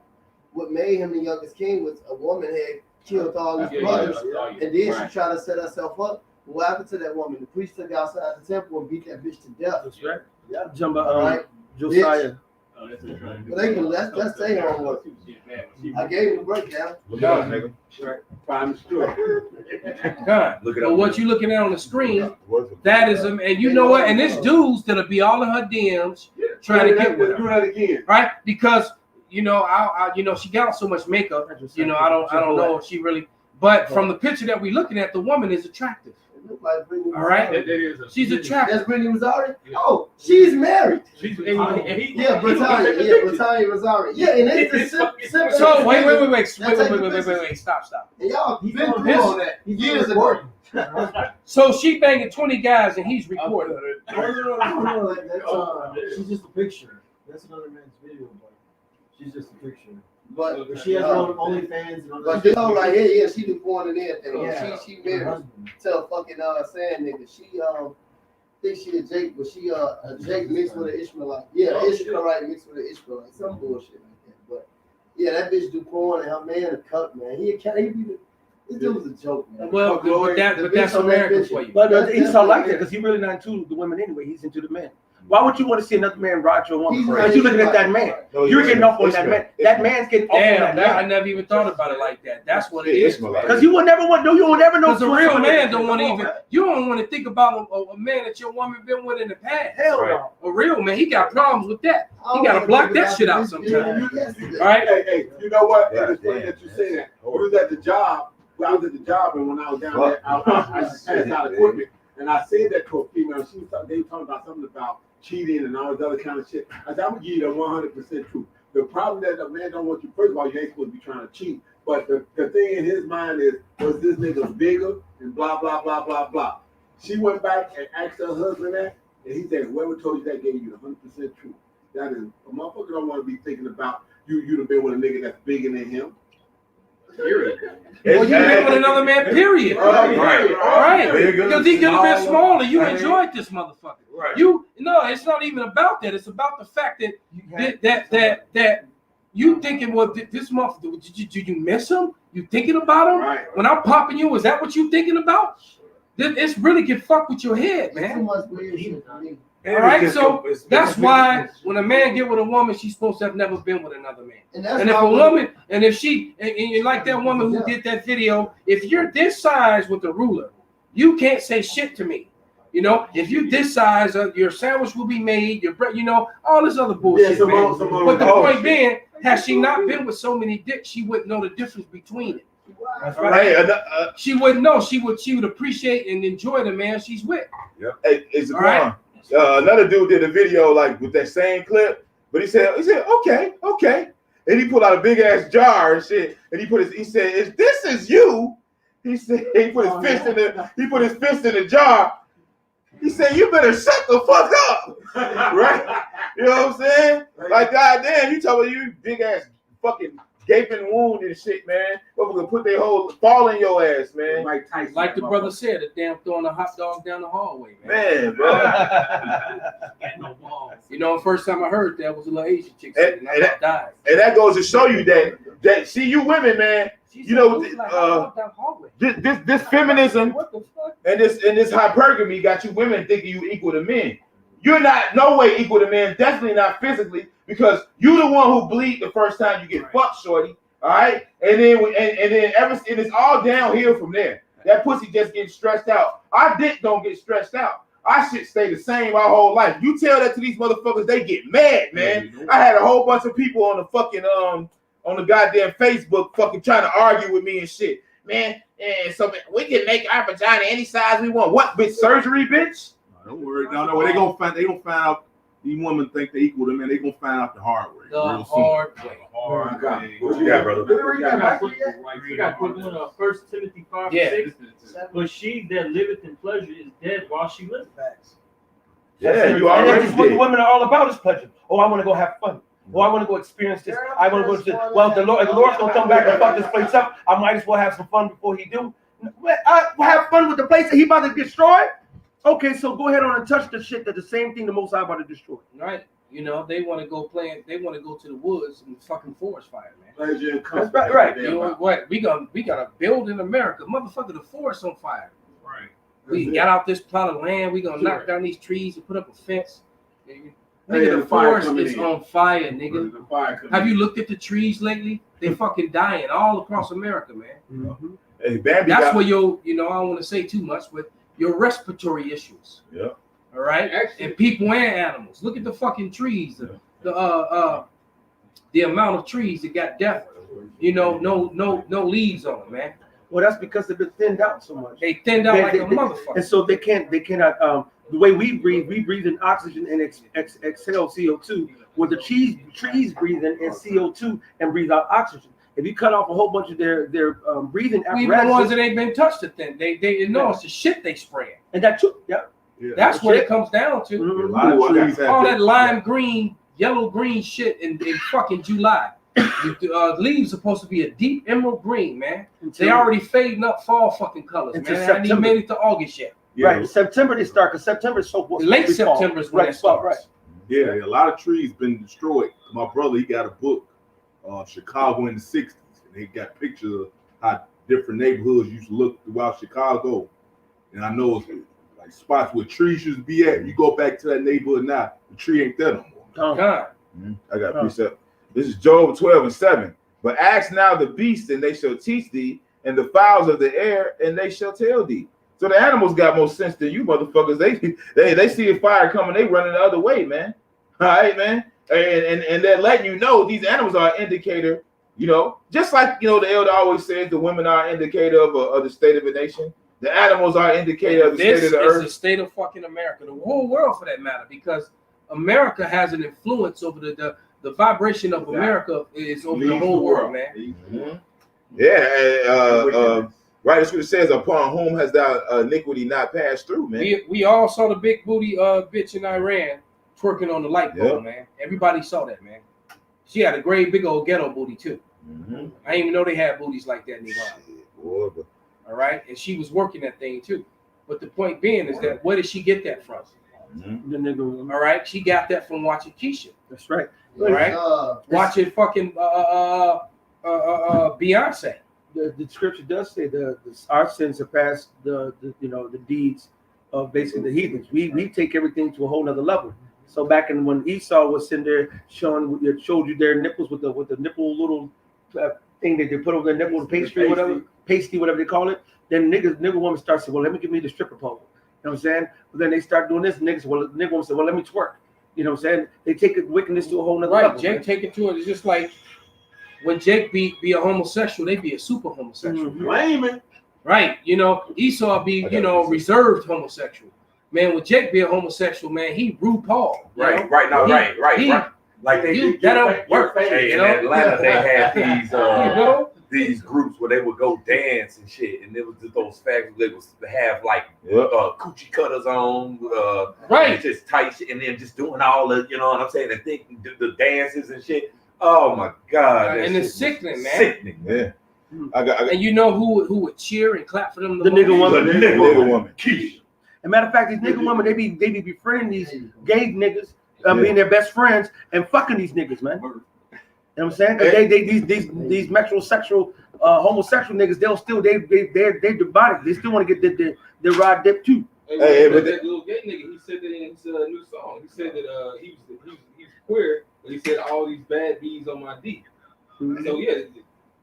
what made him the youngest king was a woman had killed all his brothers, and then she tried to set herself up. What happened to that woman? The priest took her outside the temple and beat that bitch to death. That's right. Yeah. Jumba, Josiah. But they can let's say homework. I gave him a breakdown. Look it up, nigga. Prime story. God. Look it But up. what you looking at on the screen, that is and you know what? And this dudes that'll be all in her DMs trying to get with her. Do that again. Right? Because I she got so much makeup. I don't know if she really. But from the picture that we're looking at, the woman is attractive. All right, she's attractive. That's Brittany Rosario. Oh, she's married. Yeah, Brittany. Yeah, Brittany Rosario. Yeah, and it's the simple. So wait. Stop. And y'all been through on that years ago. So she banging 20 guys and he's recording. She's just a picture. That's another man's video, but she's just a picture. But she has her own OnlyFans and all that. But you know, like, yeah, she do porn and everything. Yeah. She married to a fucking sand nigga. She think she a Jake, but she a Jake mixed with an Ishmaelite. Yeah, Ishmaelite mixed with an Ishmaelite. Some bullshit like that. But yeah, that bitch do porn and her man a cuck, man. He be this dude was a joke, man. Well, but that's American for you. But he's not like that because he's really not into the women anyway. He's into the men. Why would you want to see another man ride your woman? Because you're looking at that man. You're getting off on that man. That man's getting off on that man. I never even thought about it like that. That's what it is. Because you will never want. You will never know. Because a real man don't want to even. You don't want to think about a man that your woman been with in the past. Hell no. A real man, he got problems with that. He got to block that shit out sometimes. All right. Hey, you know what? It's funny that you say that. We was at the job. I was at the job, and when I was down there, I passed out equipment, and I said that to a female. They were talking about something about cheating and all this other kind of shit. I said, I'm gonna give you the 100% truth. The problem that a man don't want you, first of all, you ain't supposed to be trying to cheat. But the thing in his mind is, was this nigga bigger and blah, blah, blah, blah, blah. She went back and asked her husband that, and he said, whoever told you that gave you the 100% truth. That is, a motherfucker don't want to be thinking about you'd have been with a nigga that's bigger than him. Period. Well, you been with another man, period. Right. Because he could have been smaller. You enjoyed this motherfucker. Right. It's not even about that. It's about the fact that You thinking, well, this month, did you miss him? You thinking about him? Right. When I'm popping you, is that what you thinking about? It's really can fuck with your head, man. All right, so that's why when a man get with a woman, she's supposed to have never been with another man. And if a woman, and if she, and like that woman who did that video, if you're this size with the ruler, you can't say shit to me. You know, if you this size, your sandwich will be made, your bread, you know, all this other bullshit, man. But the point being, has she not been with so many dicks, she wouldn't know the difference between it. That's right. She wouldn't know. She would appreciate and enjoy the man she's with. Yep. Hey, it's right. Another dude did a video like with that same clip, but he said, okay, and he pulled out a big ass jar and shit, and he said, if this is you, he said he put his fist in the jar. He said, you better shut the fuck up, right? You know what I'm saying? Like, goddamn, you talking about you big ass fucking gaping wound and shit, man. Motherfucker put their whole fall in your ass, man. Like the brother said, the damn throwing a hot dog down the hallway, man. Man, bro. You know, the first time I heard that was a little Asian chick, and that goes to show you that see you women, man. You know, this feminism and this hypergamy got you women thinking you equal to men. You're not no way equal to men, definitely not physically, because you the one who bleed the first time you get fucked, shorty. All right, and then it's all downhill from there. That pussy just getting stressed out. Our dick don't get stressed out. Our shit stay the same our whole life. You tell that to these motherfuckers, they get mad, man. I had a whole bunch of people on the fucking on the goddamn Facebook fucking trying to argue with me and shit. Man, and so we can make our vagina any size we want. What, bitch? Surgery, bitch? Don't worry. No. They gonna find out these women think they equal to men. They gonna find out the hard way. The hard way. What you got, brother? You got put in 1 Timothy 5:6. But she that liveth in pleasure is dead while she liveth. Yeah, you already That's what women are all about is pleasure. Oh, I want to go have fun. Oh, I want to go experience this. I want to go to this. Well, the Lord's gonna come back and fuck this place up. I might as well have some fun before he do. I have fun with the place that he about to destroy. Okay, so go ahead on and touch the shit that the same thing the Most High about to destroy. Right. You know, they want to go play. They want to go to the woods and fucking forest fire, man. That's right. You know what? We gotta build in America, motherfucker. The forest on fire. Right. We got out this plot of land. We gonna knock down these trees and put up a fence. Nigga, the forest is on fire, nigga. Have you looked at the trees lately? They fucking dying all across America, man. Mm-hmm. Hey, Bambi that's where your, you know, I don't want to say too much, but your respiratory issues. Yeah. All right. And people and animals. Look at the fucking trees. The amount of trees that got death. You know, no leaves on them, man. Well, that's because they've been thinned out so much. They thinned out like a motherfucker. And so they cannot. The way we breathe in oxygen and exhale CO2. Where the trees breathe in CO2 and breathe out oxygen. If you cut off a whole bunch of their breathing apparatus, even the ones that ain't been touched to thin, they know it's the shit they spraying. And that too, yeah. That's what it comes down to. Mm-hmm. All that lime green, yellow green shit in fucking July. The leaves supposed to be a deep emerald green, man. They already fading up fall fucking colors, man. I haven't even made it to August yet. Yeah. Right, September they start because September is so late September is when it starts. Right. Yeah, a lot of trees been destroyed. My brother, he got a book, Chicago in the '60s, and he got pictures of how different neighborhoods used to look throughout Chicago. And I know like spots where trees used to be at. You go back to that neighborhood now, the tree ain't there no more. Oh God. I got a precept. This is Job 12:7. But ask now the beasts, and they shall teach thee, and the fowls of the air, and they shall tell thee. So the animals got more sense than you motherfuckers. They see a fire coming, they running the other way, man. All right, man. And they're letting you know these animals are an indicator, you know, just like, you know, the elder always says the women are an indicator of the state of a nation. The animals are an indicator of the state of the earth. This is the state of fucking America, the whole world for that matter, because America has an influence over the vibration of America is over the whole world, man. Mm-hmm. Yeah, right, that's what it says, upon whom has thou iniquity not passed through, man. We all saw the big booty bitch in Iran twerking on the light pole, man. Everybody saw that, man. She had a great big old ghetto booty too. Mm-hmm. I didn't even know they had booties like that in Iran. All right, and she was working that thing too. But the point being is that where did she get that from? Mm-hmm. All right, she got that from watching Keisha. That's right. All right, watching fucking Beyonce. The scripture does say our sins surpass the deeds of basically the heathens. We take everything to a whole nother level. So back in when Esau was sitting there showed you their nipples with the nipple little thing that they put over their nipple, the pasty, whatever they call it. Then nigga woman starts saying, well, let me give me the stripper pole. You know what I'm saying? But then they start doing this. Nigga woman say, well, let me twerk. You know what I'm saying? They take wickedness to a whole nother level. Right, Jake take it to it. It's just like when Jake be a homosexual, they be a super homosexual. Blaming. Right, Esau be reserved homosexual. Man, when Jake be a homosexual, man, he RuPaul. Right. Like they that don't work. Hey, in Atlanta, they had these groups where they would go dance and shit, and it was just those facts they would have like coochie cutters on, right, just tight shit, and then just doing all the, you know what I'm saying, and think the dances and shit. Oh my God, and it's sickening, man. Sickening, yeah. And you know who would cheer and clap for them? The nigga woman. The nigga woman. As a matter of fact, these nigga women, they be befriending these gay niggas, being their best friends and fucking these niggas, man. You know what I'm saying? These metrosexual, homosexual niggas, they're demonic. They still want to get their rod dip too. Hey, but that little gay nigga, he said that in his new song. He said that he's queer, but he said all these bad bees on my D. Mm-hmm. So yeah,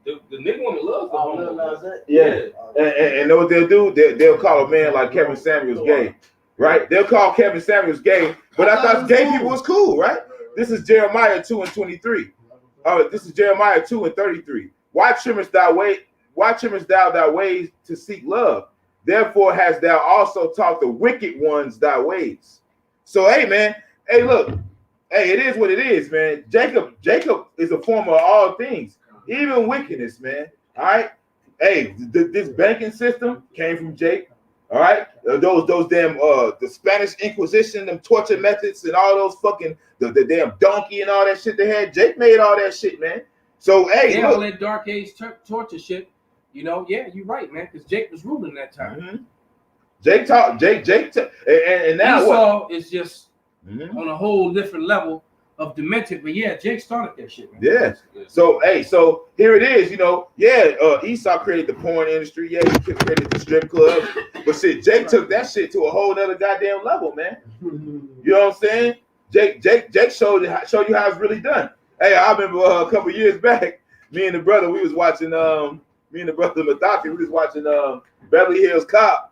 the nigga woman loves the homo. Yeah, and know what they'll do? They'll call a man like Kevin Samuels gay, right? They'll call Kevin Samuels gay, but I thought gay people was cool, right? This is Jeremiah 2:23. This is Jeremiah 2:33. Why trimmest thou thy ways to seek love? Therefore hast thou also taught the wicked ones thy ways. So hey man, hey look, hey, it is what it is, man. Jacob is a form of all things, even wickedness, man. All right. Hey, this banking system came from Jake. All right. Those damn the Spanish Inquisition, them torture methods, and all those fucking the damn donkey and all that shit they had. Jake made all that shit, man. So hey, all that dark age torture shit. Yeah, you're right, man. Because Jake was ruling that time. Mm-hmm. Jake and now Esau what? is just on a whole different level of demented, but yeah, Jake started that shit, man. Yeah. So here it is, Esau created the porn industry, he created the strip club, but shit, Jake took that shit to a whole nother goddamn level, man. You know what I'm saying? Jake showed you how it's really done. Hey, I remember a couple years back, me and the brother Matati, we was watching Beverly Hills Cop,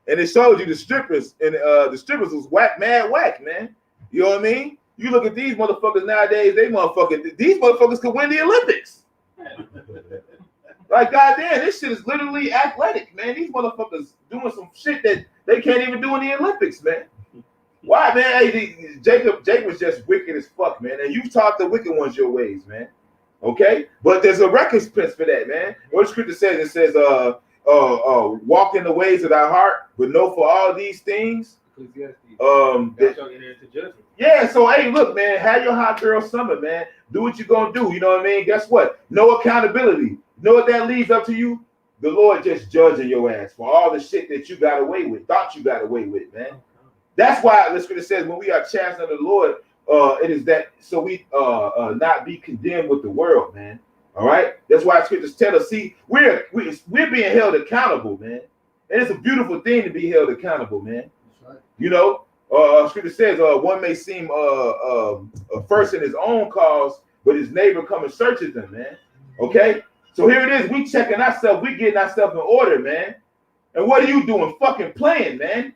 and it showed you the strippers, and the strippers was mad whack, man. You know what I mean? You look at these motherfuckers nowadays, these motherfuckers could win the Olympics. Like, goddamn, this shit is literally athletic, man. These motherfuckers doing some shit that they can't even do in the Olympics, man. Why, man? Hey, Jake was just wicked as fuck, man. And you taught the wicked ones your ways, man. Okay? But there's a recompense for that, man. What the scripture says, it says, walk in the ways of thy heart, but know for all these things. Yeah, so hey, look, man, have your hot girl summer, man. Do what you're gonna do. You know what I mean? Guess what? No accountability. You know what that leaves up to you? The Lord just judging your ass for all the shit that you got away with, thought you got away with, man. That's why the scripture says when we are chastened of the Lord, it is that so we not be condemned with the world, man. All right, that's why scriptures tell us. See, we're being held accountable, man, and it's a beautiful thing to be held accountable, man. You know, scripture says one may seem first in his own cause, but his neighbor come and searches them, man. Okay, so here it is. We checking ourselves. We getting ourselves in order, man. And what are you doing? Fucking playing, man.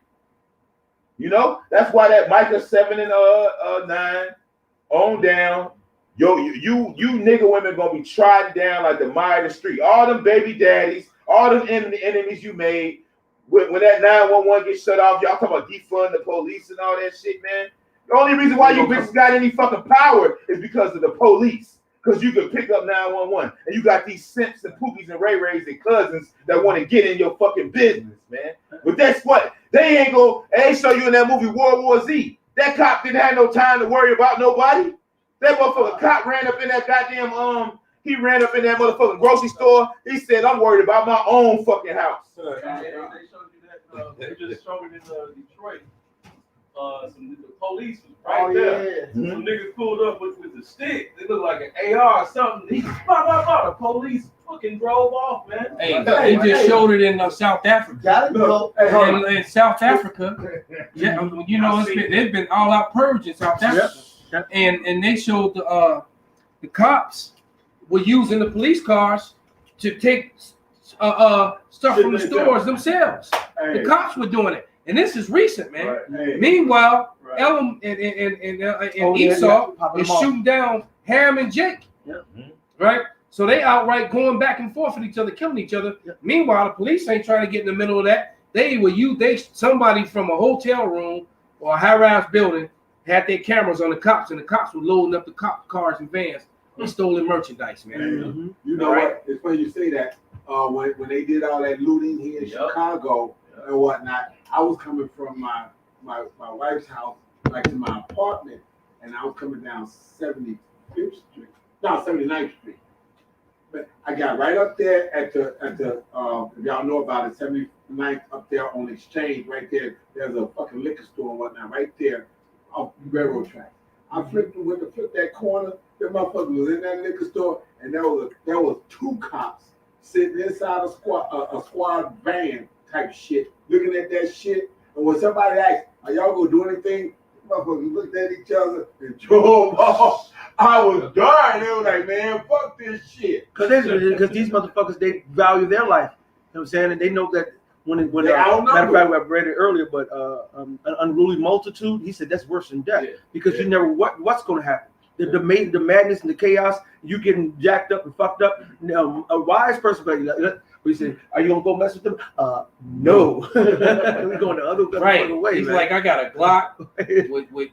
You know, that's why that Micah 7 and 9 on down. Yo, you nigga women gonna be trodden down like the mire of the street. All them baby daddies, all them enemies you made. When that 911 gets shut off, y'all talking about defund the police and all that shit, man. The only reason why you bitches got any fucking power is because of the police. Because you can pick up 911. And you got these simps and pookies and ray-rays and cousins that want to get in your fucking business, man. But that's what. They ain't show you in that movie World War Z. That cop didn't have no time to worry about nobody. That motherfucking cop ran up in that goddamn, he ran up in that motherfucking grocery store. He said, I'm worried about my own fucking house. They showed you that. They just showed it in Detroit. the police was right Oh, there. yeah. Some niggas pulled up with the stick. They looked like an AR or something. He the police fucking drove off, man. Hey, they just showed it in South Africa. Gotta go. Hey, hold on. In South Africa, yeah, you know, it's been all out purge in South Africa, Yep. and they showed the cops were using the police cars to take stuff from the stores themselves. Hey, The cops were doing it, and this is recent, man. right, hey, Meanwhile, right. Elam and Oh, yeah, Esau popping is them off. shooting down Ham and Jake, Yep. right? So they outright going back and forth with each other, killing each other. Yep. Meanwhile, the police ain't trying to get in the middle of that. Somebody from a hotel room or a high-rise building had their cameras on the cops, and the cops were loading up the cop cars and vans with stolen merchandise, man. Mm-hmm. You know Right. what? It's funny you say that. When they did all that looting here in Chicago and whatnot, I was coming from my wife's house like to my apartment, and I was coming down 75th Street, no 79th Street. But I got right up there at the if y'all know about it, 79th up there on Exchange, right there. There's a fucking liquor store and whatnot right there off the railroad track. I flipped that corner. The motherfucker was in that liquor store, and there was two cops sitting inside a squad van type shit, looking at that shit. And when somebody asked, "Are y'all gonna do anything?" Motherfuckers looked at each other and drove off. I was dying. They was like, "Man, fuck this shit." Because these motherfuckers, they value their life. You know what I'm saying? And they know that when They outnumbered. matter of fact, I read it earlier, but an unruly multitude, he said that's worse than death. Yeah. Because you never what's going to happen. The madness and the chaos, you getting jacked up and fucked up. A wise person, we said, "Are you gonna go mess with them?" No. We're going the other Right. way. He's man. like, I got a Glock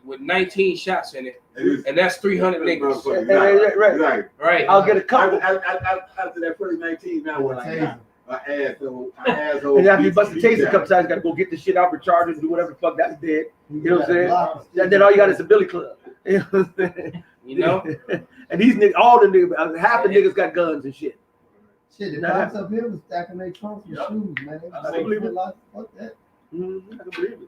with 19 shots in it, and that's 300 niggas. Right. Right. I'll get a couple. After that first 19, now what I got? An asshole. And after you bust the taser a couple times, you gotta go get the shit out, recharge it, do whatever the fuck, that's dead. You know what I'm saying? And then all you got is a billy club. You know what I'm saying? You know? And these niggas, all the niggas, half the niggas got guns and shit. Shit, the Nah. cops up here was stacking their trunks with shoes, man. I believe it. Fuck that. I can believe it.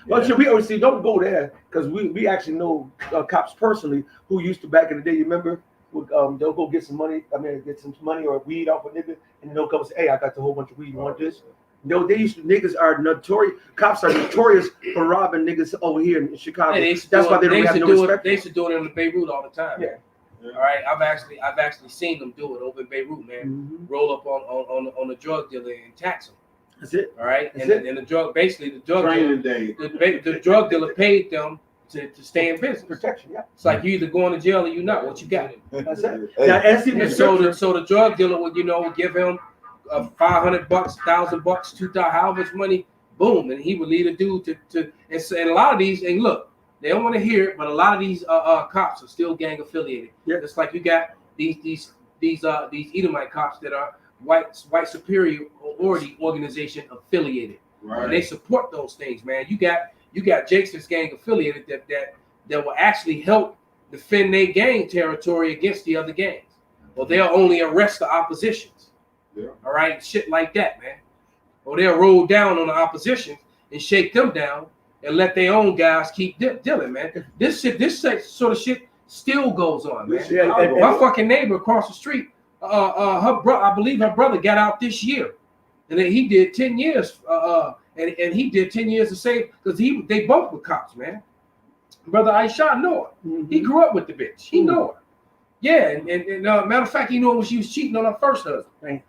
Well, shit, we always see, don't go there, because we actually know cops personally who used to back in the day, you remember? They'll go get some money, get some money or weed off a nigga, and they'll come and say, "Hey, I got the whole bunch of weed, you want this?" No, niggas are notorious, cops are notorious for robbing niggas over here in Chicago. Hey, That's why they don't have no respect. They used to do it in Beirut all the time. Yeah. All right, I've actually seen them do it over in Beirut, man. Mm-hmm. Roll up on a drug dealer and tax him. That's it. All right, That's and the drug dealer, Training day. the drug dealer paid them to stay in business. Protection, yeah. It's like you either going to jail or you not. What you got? That's it. Hey. Now, and see, And so the drug dealer would give him $500, $1,000, $2,000, however much money, boom, and he would lead a dude to and a lot of these, and look, they don't want to hear it, but a lot of these cops are still gang affiliated. Yeah. It's like you got these Edomite cops that are white superiority organization affiliated, and they support those things, man. You got Jakes that's gang affiliated that will actually help defend their gang territory against the other gangs. Well, they'll only arrest the oppositions. Yeah. All right, shit like that, man. Or they'll roll down on the opposition and shake them down and let their own guys keep dealing, man. This sort of shit still goes on, man. Yeah, and My fucking neighbor across the street, I believe her brother got out this year, and then he did 10 years. And he did 10 years the same because they both were cops, man. Brother Aisha know her. Mhm. He grew up with the bitch. He know her. Yeah, and matter of fact, he knew her when she was cheating on her first husband. Right.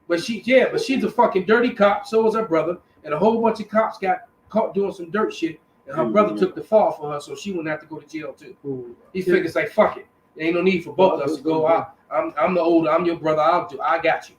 But she's a fucking dirty cop. So was her brother, and a whole bunch of cops got caught doing some dirt shit. And her brother took the fall for her, so she wouldn't have to go to jail too. Ooh. He figures like, fuck it, there ain't no need for both of us to go out. I'm the older, I'm your brother. I got you.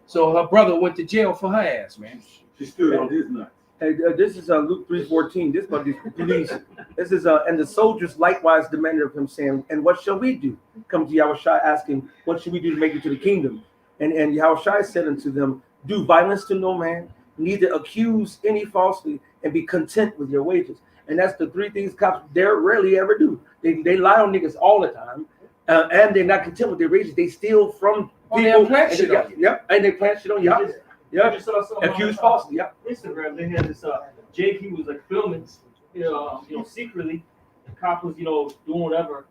So her brother went to jail for her ass, man. She stood on his nuts. Hey, this is Luke 3:14. This about these police. This is and the soldiers likewise demanded of him, saying, "And what shall we do?" Come to Yahushua asking, "What should we do to make it to the kingdom?" And Yahushua said unto them, "Do violence to no man, neither accuse any falsely, and be content with your wages." And that's the three things cops dare rarely ever do. They lie on niggas all the time, and they're not content with their wages. They steal from people. Plant shit on you. Yep, and they plant shit on you. I just saw something Accused on falsely. Yep. Instagram. They had this Jake. He was like filming secretly, the cop was, doing whatever.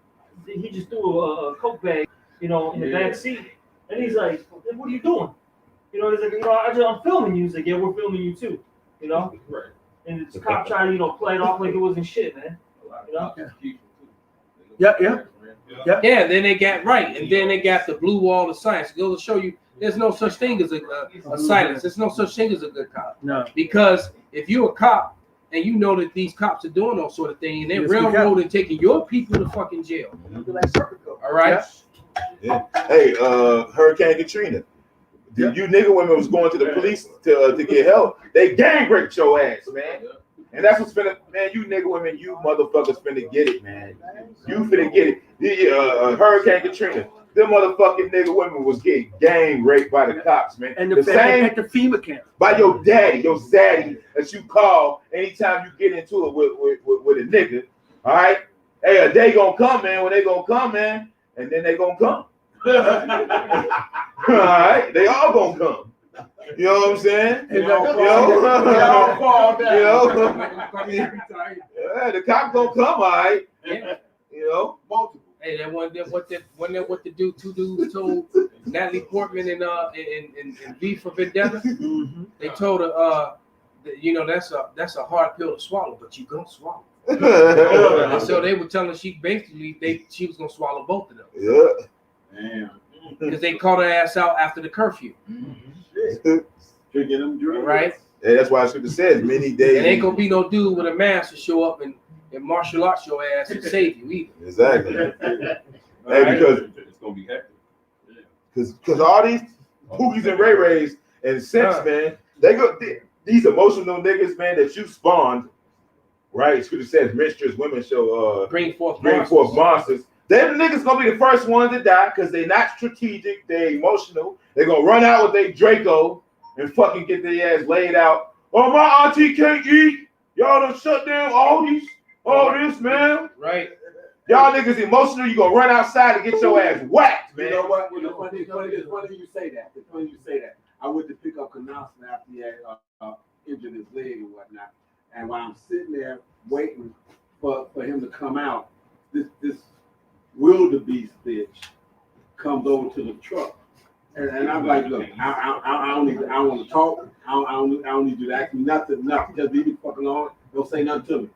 He just threw a coke bag, in the back seat, and he's like, "What are you doing?" He's like, I'm filming you. He's like, "Yeah, we're filming you too." Right. And the cop tried to, play it off like it wasn't shit, man. Yeah. Yeah, then they got right, and then they got the blue wall of science. It goes to show you there's no such thing as a silence. There's no such thing as a good cop. No. Because if you're a cop and you know that these cops are doing all sort of thing, and they're railroading, taking your people to fucking jail. All right. Yeah. Hey, Hurricane Katrina. You nigga women was going to the police to get help. They gang raped your ass, man. And that's what's finna, man. You nigga women, you motherfuckers finna get it, man. You finna get it. Hurricane Katrina. Them motherfucking nigga women was getting gang raped by the cops, man. And the same at the FEMA camp. By your daddy, your zaddy that you call anytime you get into it with a nigga. All right? Hey, a day gonna come, man, when they gonna come, man. And then they gonna come. All right? They all gonna come. You know what I'm saying? They all fall down. Yeah, the cop gonna come, all right? Multiple. Hey, that one what the two dudes told Natalie Portman and V for Vendetta. They told her that's a hard pill to swallow, but you gonna swallow. And so they were telling she was gonna swallow both of them. Yeah. Damn. Because they caught her ass out after the curfew. Drinking them drugs. Right? Yeah, that's why I should have said many days. And ain't gonna be no dude with a mask to show up and martial arts your ass and save you either. Exactly. Hey, because it's gonna be hectic. Because all these Pookies and Ray Rays and Simps, man, these emotional niggas, man, that you spawned, right? Scripture says menstruous women shall bring forth monsters. Them niggas gonna be the first ones to die because they not strategic, they emotional. They gonna run out with their Draco and fucking get their ass laid out. Oh, my auntie can't eat. Y'all done shut down all this, man. Right. Y'all niggas emotional. You gonna run outside and get your ass whacked, man. You know what? It's funny you say that. It's funny you say that. I went to pick up Canasta after he had injured his leg and whatnot. And while I'm sitting there waiting for him to come out, this wildebeest bitch comes over to the truck. And I'm like, look, I don't want to talk. I don't need you to ask me nothing. Just leave me fucking alone. Don't say nothing to me.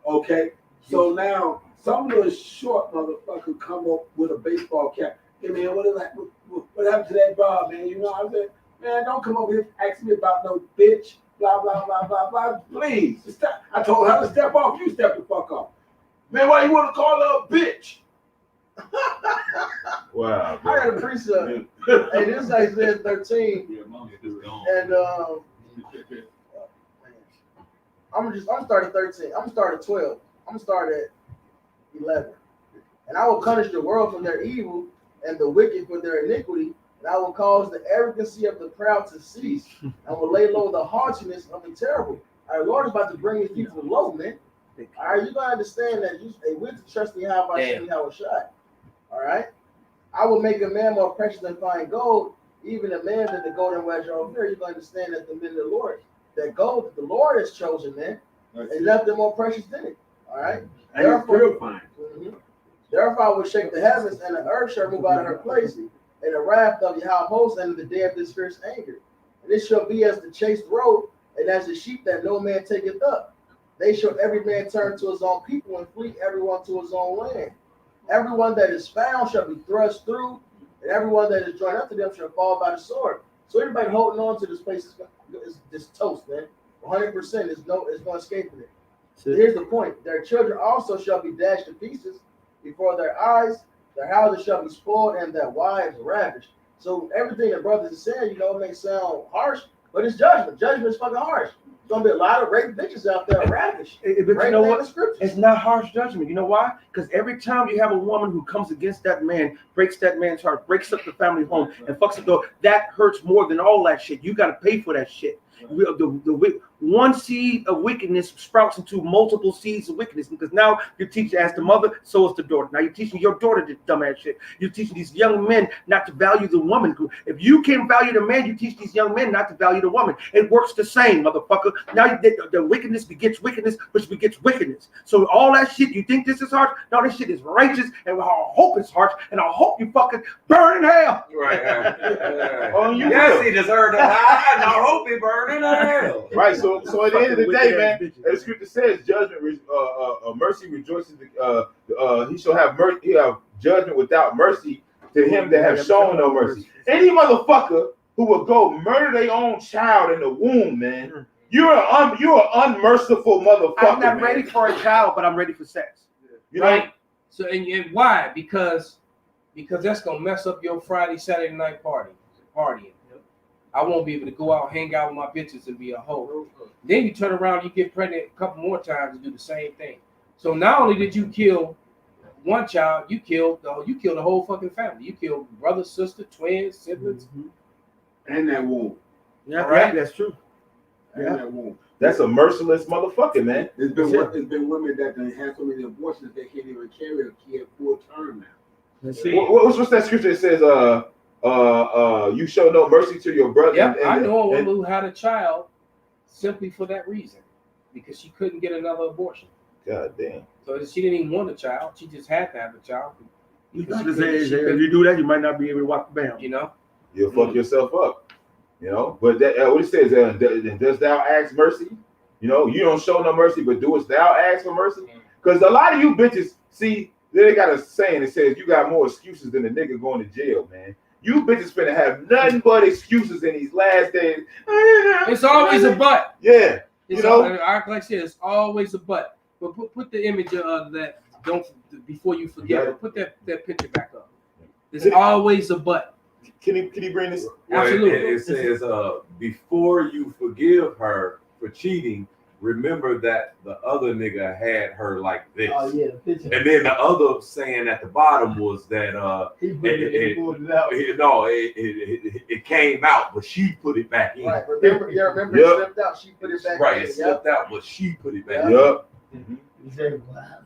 Okay? So now some little short motherfucker come up with a baseball cap. Hey man, what happened to that bar, man? You know what I said? Man, don't come over here and ask me about no bitch. Blah blah blah blah blah. Please. Stop. I told her to step off, you step the fuck off. Man, why you want to call her a bitch? Wow. I got a precept. Hey, this is Isaiah 13. And I'm start at 13. I'm gonna start at 12. I'm gonna start at 11. And I will punish the world for their evil and the wicked for their iniquity. And I will cause the arrogancy of the proud to cease. And will lay low the haughtiness of the terrible. Our Lord is about to bring his people low, man. All right, you gotta understand that with the trusting how I see how it shot. All right, I will make a man more precious than fine gold, even a man that the golden wedge of fear. You can understand that the men of the Lord, that gold that the Lord has chosen, man, and left them more precious than it. All right, and therefore, fine. Therefore, I will shake the heavens, and the earth shall move out of her place, and the wrath of Yahweh hosts, and the day of this fierce anger. And it shall be as the chased road, and as the sheep that no man taketh up. They shall every man turn to his own people, and flee everyone to his own land. Everyone that is found shall be thrust through, and everyone that is joined up to them shall fall by the sword. So everybody holding on to this place is toast, man. 100% is no escaping it. So here's the point: their children also shall be dashed to pieces before their eyes. Their houses shall be spoiled, and their wives ravished. So everything the brothers are saying, it may sound harsh, but it's judgment. Judgment is fucking harsh. There's gonna be a lot of rape bitches out there ravished. But you know what? It's not harsh judgment. You know why? Because every time you have a woman who comes against that man, breaks that man's heart, breaks up the family home, and fucks the door, that hurts more than all that shit. You got to pay for that shit. One seed of wickedness sprouts into multiple seeds of wickedness, because now you're teaching as the mother, so is the daughter. Now you're teaching your daughter this dumbass shit. You're teaching these young men not to value the woman. If you can't value the man, you teach these young men not to value the woman. It works the same, motherfucker. Now the wickedness begets wickedness, which begets wickedness. So all that shit, you think this is harsh? No, this shit is righteous, and I hope it's harsh, and I hope you fucking burn in hell. Right. Oh, you Yes, will. he deserved a high, and I hope he burned in hell. Right, so at the end of the day, man, Bitches, the scripture says, "Judgment, mercy rejoices. He shall have mercy. He have judgment without mercy to him that have shown no mercy." Any motherfucker who will go murder their own child in the womb, man, you're an unmerciful motherfucker. I'm not man. ready for a child, but I'm ready for sex. You know? Right. So and why? Because that's gonna mess up your Friday, Saturday night partying. I won't be able to go out, hang out with my bitches, and be a hoe. Then you turn around, you get pregnant a couple more times and do the same thing. So not only did you kill one child, you killed the whole fucking family. You killed brother, sister, twins, siblings, And that womb. Yeah, All right. that's true. And Yeah. that womb. That's a merciless motherfucker, man. It's been women that done had so many abortions they can't even carry a kid full term now. Let's see. What's that scripture that says, you show no mercy to your brother? Yep, I know a woman who had a child simply for that reason, because she couldn't get another abortion. God damn. So she didn't even want a child; she just had to have a child. If you do that, you might not be able to walk the bound. You know, You'll fuck yourself up. You know, but that what it says, does thou ask mercy? You know, you don't show no mercy, but doest thou ask for mercy? Because a lot of you bitches, see, they got a saying that says you got more excuses than a nigga going to jail, man. You bitches finna have nothing but excuses in these last days. it's always a but. Yeah. It's You know? like I said, it's always a but. But put the image of that. Don't before you forget. Yeah. Put that picture back up. There's always a but. Can you bring this? Absolutely. It says, before you forgive her for cheating, remember that the other nigga had her like this. Oh yeah, the picture. And then the other saying at the bottom was that He pulled it out. it came out, but she put it back in. Right. Remember, Yep. it slipped out. She put it back Right, in. it slipped out, but she put it back in. Yup. He's very wild.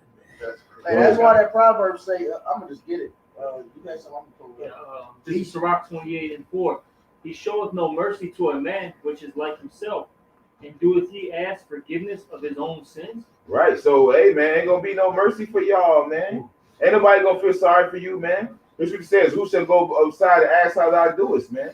Hey, that's why that proverb say, "I'm gonna just get it." You guys, I'm gonna pull it up. This is Sirach 28:4. He showeth no mercy to a man which is like himself, and doeth he ask forgiveness of his own sins? Right. So, hey, man, ain't gonna be no mercy for y'all, man. Ain't nobody gonna feel sorry for you, man. That's what it says. Who shall go outside and ask how thou doest, man?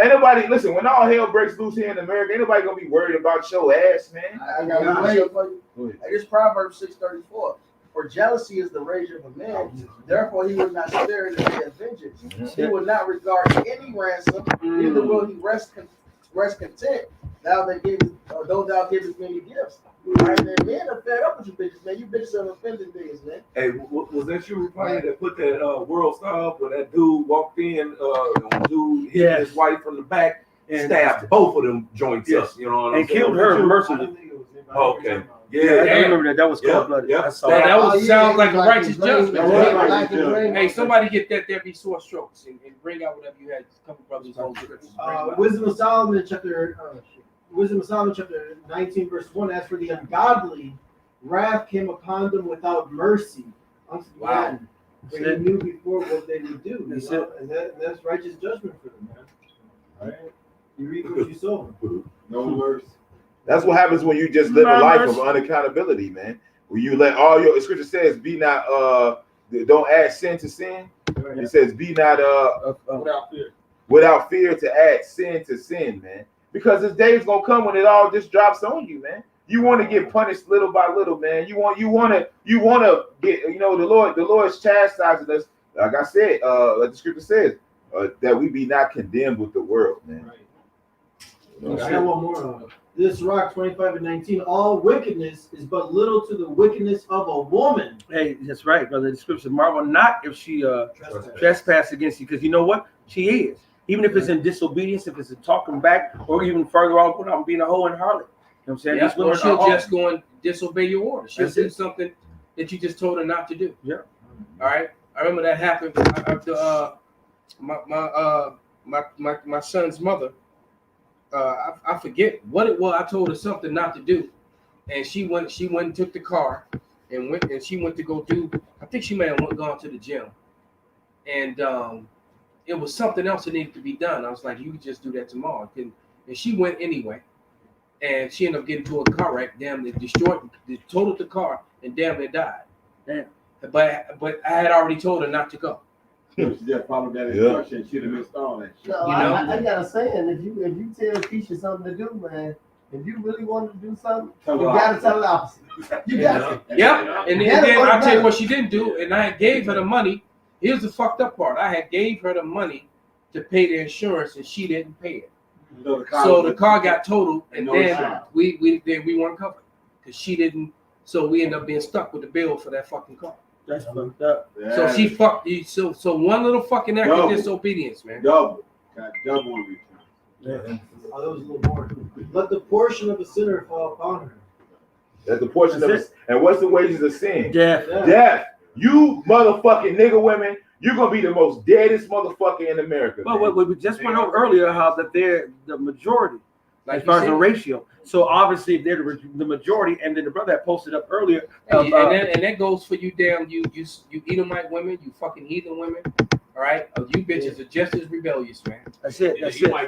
Ain't nobody, listen, when all hell breaks loose here in America, ain't nobody gonna be worried about your ass, man. I got one question for you. Hey, this Proverbs 6:34. For jealousy is the rage of a man, therefore he will not spare in the day of vengeance. He will not regard any ransom, neither will he rest content, though thou givest many gifts. Right, man, men are fed up with you bitches, man. You bitches are offended niggas, man. Hey, was that you, Ryan, that put that world star up where that dude walked in, dude hit his wife from the back, and stabbed both of them joints up, you know what I'm And saying? killed her mercilessly. Okay. Yeah, Yeah, I remember that. That was cold blooded. Yep. I saw That that. was sounds like a righteous judgment. Right. Hey, somebody get that there be sore strokes and bring out whatever you had. A couple brothers hold scriptures. Wisdom of Solomon chapter 19 verse 1. As for the ungodly, wrath came upon them without mercy unto the Wow. end. For he knew before what they would do. That's And that's righteous judgment for them, man. All right? You reap what you sow. No mercy. That's what happens when you just live a No life mercy. of unaccountability, man. When you let all your scripture says, be not don't add sin to sin. It says, be not without fear to add sin to sin, man. Because this day is gonna come when it all just drops on you, man. You want to get punished little by little, man. You want to get, the Lord's chastising us, like I said, like the scripture says, that we be not condemned with the world, man. You know, I got one more. This Rock 25:19. All wickedness is but little to the wickedness of a woman. Hey, that's right, brother. The scripture, marvel not if she trespass against you, because you know what? She is. Even if it's in disobedience, if it's in talking back, or even further on, going out being a hoe and harlot. You know what I'm saying? Yeah, These women or she'll are just go and disobey your orders. She'll That's do it. something that you just told her not to do. Yeah. All right. I remember that happened after my son's mother. I forget what it was. I told her something not to do, and she went and took the car and she went to go do. I think she may have gone to the gym, and it was something else that needed to be done. I was like, you can just do that tomorrow. And she went anyway, and she ended up getting into a car wreck. Damn, it totaled the car, and damn, it died. Damn. But I had already told her not to go. She just followed that instruction. She'd have missed all that shit. No, I got a saying. If you tell Keisha something to do, man, if you really want to do something, you gotta tell the opposite. You got to. Yeah. And then I'll tell you what she didn't do, and I gave her the money. Here's the fucked up part. I had gave her the money to pay the insurance, and she didn't pay it. So the car got totaled, and then we weren't covered because she didn't. So we ended up being stuck with the bill for that fucking car. That's fucked up. So she fucked. So one little fucking act of disobedience, man. Double in return. Yeah. Oh, that was a little more. Let the portion of the sinner fall upon her. That's the portion of it. And what's the wages of sin? Death. Death. You motherfucking nigga women, you're gonna be the most deadest motherfucker in America. But what we just went over earlier, how that they're the majority, as far as the ratio. So obviously, if they're the majority, and then the brother that posted up earlier, and that goes for you, damn you Edomite women, you fucking heathen women. All right, you bitches are just as rebellious, man. That's it. That's it. All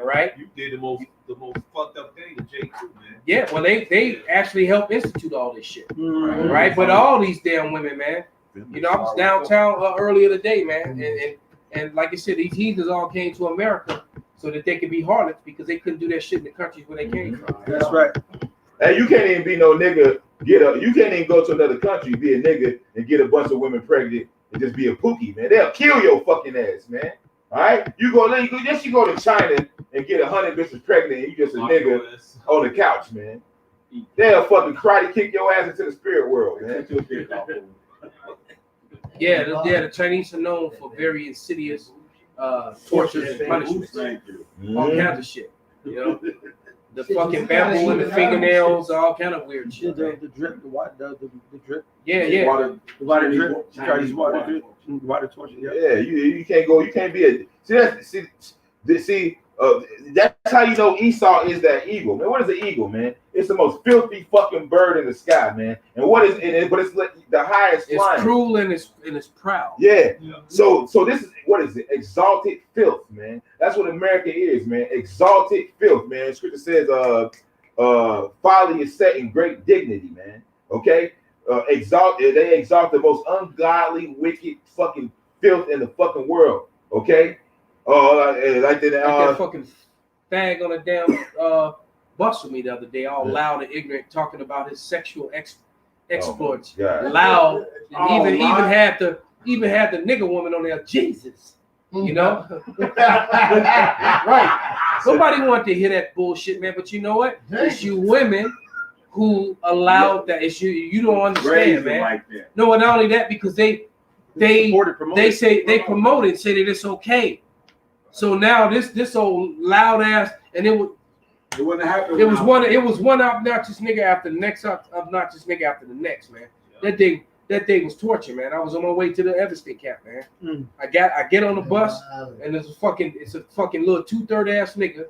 right, you did the most fucked up thing to Jay too, man. Yeah, well they actually helped institute all this shit, right? But all these damn women, man. You know, I was downtown earlier today, man, and like I said, these heathens all came to America so that they could be harlots because they couldn't do that shit in the countries where they came from. That's right. And you can't even be no nigga. You can't even go to another country, be a nigga, and get a bunch of women pregnant and just be a pookie, man. They'll kill your fucking ass, man. All right, you go to China and get 100 bitches pregnant, and you just a nigga on the couch, man. They'll fucking karate kick your ass into the spirit world, man. Yeah, the Chinese are known for very insidious tortures and punishments. All kinds of shit. You know, the fucking bamboo in the fingernails, all kind of weird shit. The drip, the drip. Yeah. Water drip. Chinese water drip. Water torture. Yeah, you can't go. You can't be a see. That's how you know Esau is that eagle, man. What is an eagle, man? It's the most filthy fucking bird in the sky, man. And what is it? But it's like the highest. It's flying. Cruel and it's proud. Yeah. So this is what is it? Exalted filth, man. That's what America is, man. Exalted filth, man. Scripture says, folly is set in great dignity, man. Okay. They exalt the most ungodly, wicked, fucking filth in the fucking world. Okay. Like that fucking fag on a damn bus with me the other day, all loud and ignorant, talking about his sexual exploits. Loud, and even had the nigger woman on there, Jesus. You know? Right. Somebody wanted to hear that bullshit, man. But you know what? It's you women who allowed that. It's you don't understand, man. Like no, and not only that, because they say they promote it, say that it's okay. So now this old loud ass, and it was one obnoxious nigga after the next obnoxious nigga after the next, man. Yeah. That thing was torture, man. I was on my way to the Everstate camp, man. I get on the bus, and it's a fucking little 2/3 ass nigga.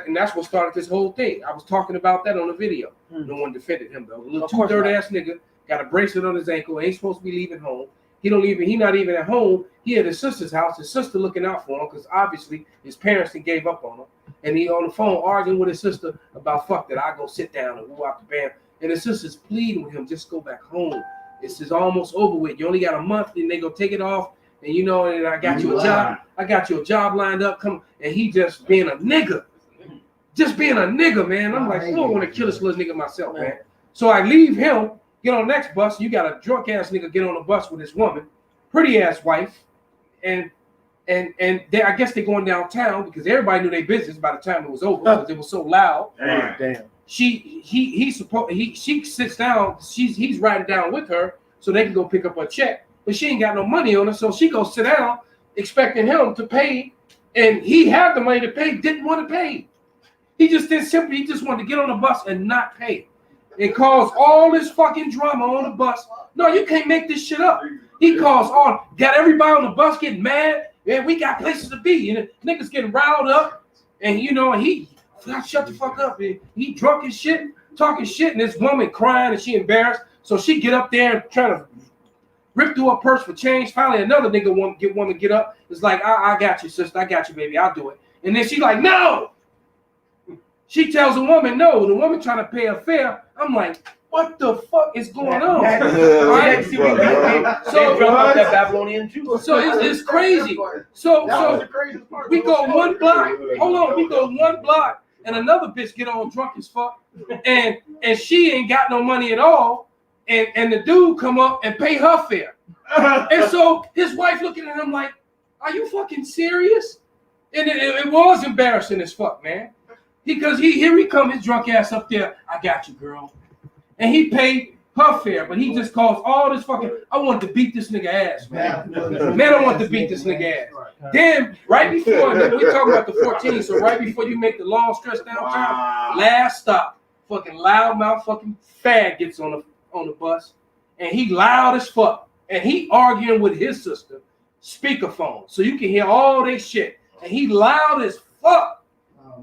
And that's what started this whole thing. I was talking about that on the video. No one defended him though. A little 2/3 ass nigga got a bracelet on his ankle. Ain't supposed to be leaving home. He not even at home. He at his sister's house. His sister looking out for him because obviously his parents gave up on him. And he on the phone arguing with his sister about fuck that. I go sit down and woo out the band. And his sister's pleading with him, just go back home. It's just almost over with. You only got a month, and they go take it off. And you know, and I got you a job. I got you a job lined up. Come, and he just being a nigga, man. I'm like, I don't want to kill this little nigga myself, man. So I leave him. Get on the next bus. You got a drunk ass nigga get on the bus with his woman, pretty ass wife, and they, I guess they're going downtown because everybody knew their business by the time it was over because it was so loud. Damn. She sits down. He's riding down with her so they can go pick up her check, but she ain't got no money on her, so she goes sit down expecting him to pay, and he had the money to pay, didn't want to pay. He just wanted to get on the bus and not pay. It caused all this fucking drama on the bus. No, you can't make this shit up. He got everybody on the bus getting mad. Man, we got places to be. And niggas getting riled up. And you know, he shut the fuck up. And he drunk as shit, talking shit, and this woman crying and she embarrassed. So she get up there and trying to rip through her purse for change. Finally, another nigga woman get up. It's like, I got you, sister. I got you, baby. I'll do it. And then she like, no. She tells the woman no. The woman trying to pay her fare. I'm like, what the fuck is going on? Right? So that Babylonian Jew. So it's crazy. So we go one block. Hold on, we go one block, and another bitch get on drunk as fuck, and she ain't got no money at all, and the dude come up and pay her fare, and so his wife looking at him like, are you fucking serious? And it was embarrassing as fuck, man, because here he come, his drunk ass up there. I got you, girl. And he paid her fare, but he just caused all this fucking. I want to beat this nigga ass, man. Man, I want to beat this nigga ass. Then, right before, we're talking about the 14, so right before you make the long stretch down time, last stop, fucking loudmouth fucking fag gets on the bus, and he loud as fuck, and he arguing with his sister, speakerphone, so you can hear all this shit, and he loud as fuck.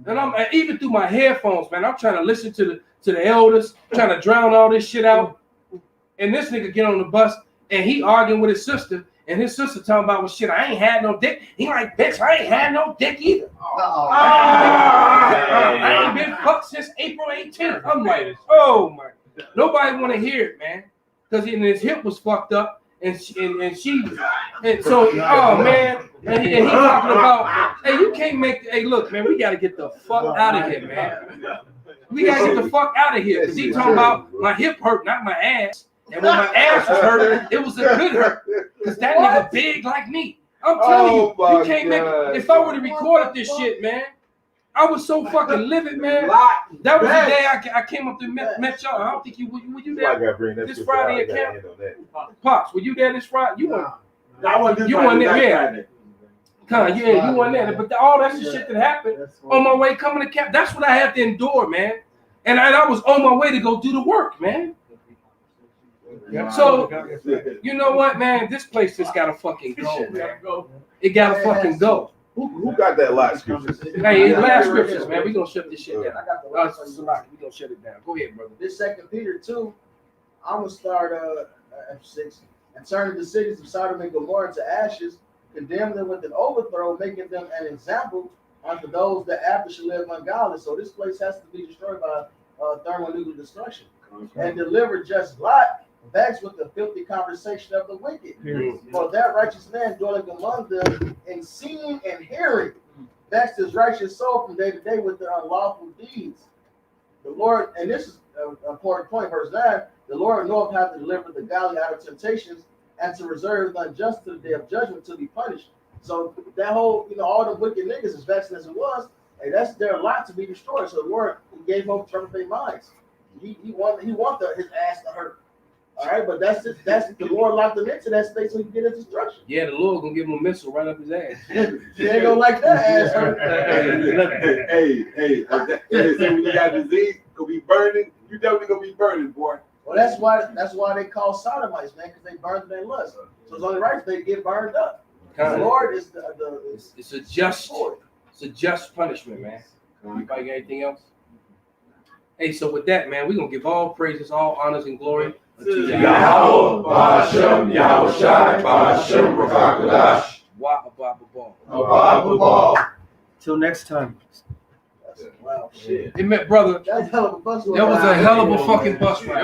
And I'm even through my headphones, man, I'm trying to listen to the elders, trying to drown all this shit out. And this nigga get on the bus and he arguing with his sister, and his sister talking about, well, shit, I ain't had no dick. He like, bitch, I ain't had no dick either. I ain't been fucked since April 18th. I'm like, oh my, nobody want to hear it, man, because his hip was fucked up, and so, oh man, and he talking about, hey, you can't make, hey, look, man, we got to get the fuck out of here, man. We got to get the fuck out of here, because he talking about my hip hurt, not my ass. And when my ass was hurt, it was a good hurt, because that nigga big like me. I'm telling you, you can't make it. If I would have recorded this shit, man, I was so fucking livid, man. That was the day I came up to met y'all. I don't think you were you there this Friday at camp? Pops, were you there this Friday? You weren't. You weren't there, yeah. Yeah, you weren't there. But all that's the shit that happened on my way coming to camp. That's what I had to endure, man. And I was on my way to go do the work, man. So, you know what, man? This place just gotta fucking go, man. It gotta fucking go. Who got that last scripture? Hey, last scriptures, man. We gonna shut this shit down. I got the last we gonna shut it down. Go ahead, brother. This 2 Peter 2, I'm gonna start at 6. And turning the cities of Sodom and Gomorrah to ashes, condemn them with an overthrow, making them an example unto those that after shall live ungodly. So this place has to be destroyed by thermonuclear destruction. And deliver just Lot, vexed with the filthy conversation of the wicked. For that righteous man dwelling among them in seeing and hearing, vexed his righteous soul from day to day with their unlawful deeds. The Lord, and this is an important point, verse 9, the Lord knoweth how to deliver the godly out of temptations and to reserve the unjust to the day of judgment to be punished. So that whole, all the wicked niggas, as vexed as it was, and that's their lot to be destroyed. So the Lord gave hope to turn their minds. He want his ass to hurt. All right, but that's the Lord locked him into that state so he can get his destruction. Yeah, the Lord gonna give him a missile right up his ass. He ain't gonna like that ass hurt. Hey, when you got disease, gonna be burning. You definitely gonna be burning, boy. Well, that's why they call sodomites, man, because they burned their lust. So it's only right if they get burned up. The Lord is it's a just punishment, man. Anybody got anything else? Hey, so with that, man, we're gonna give all praises, all honors, and glory to Yahweh, Ba'ashem, Yahushai, Ba'ashem, Rakakadash. Wa. Till next time. wow shit. Hey, brother, That's a hell of a bus ride. that was a hell of a fucking bus ride.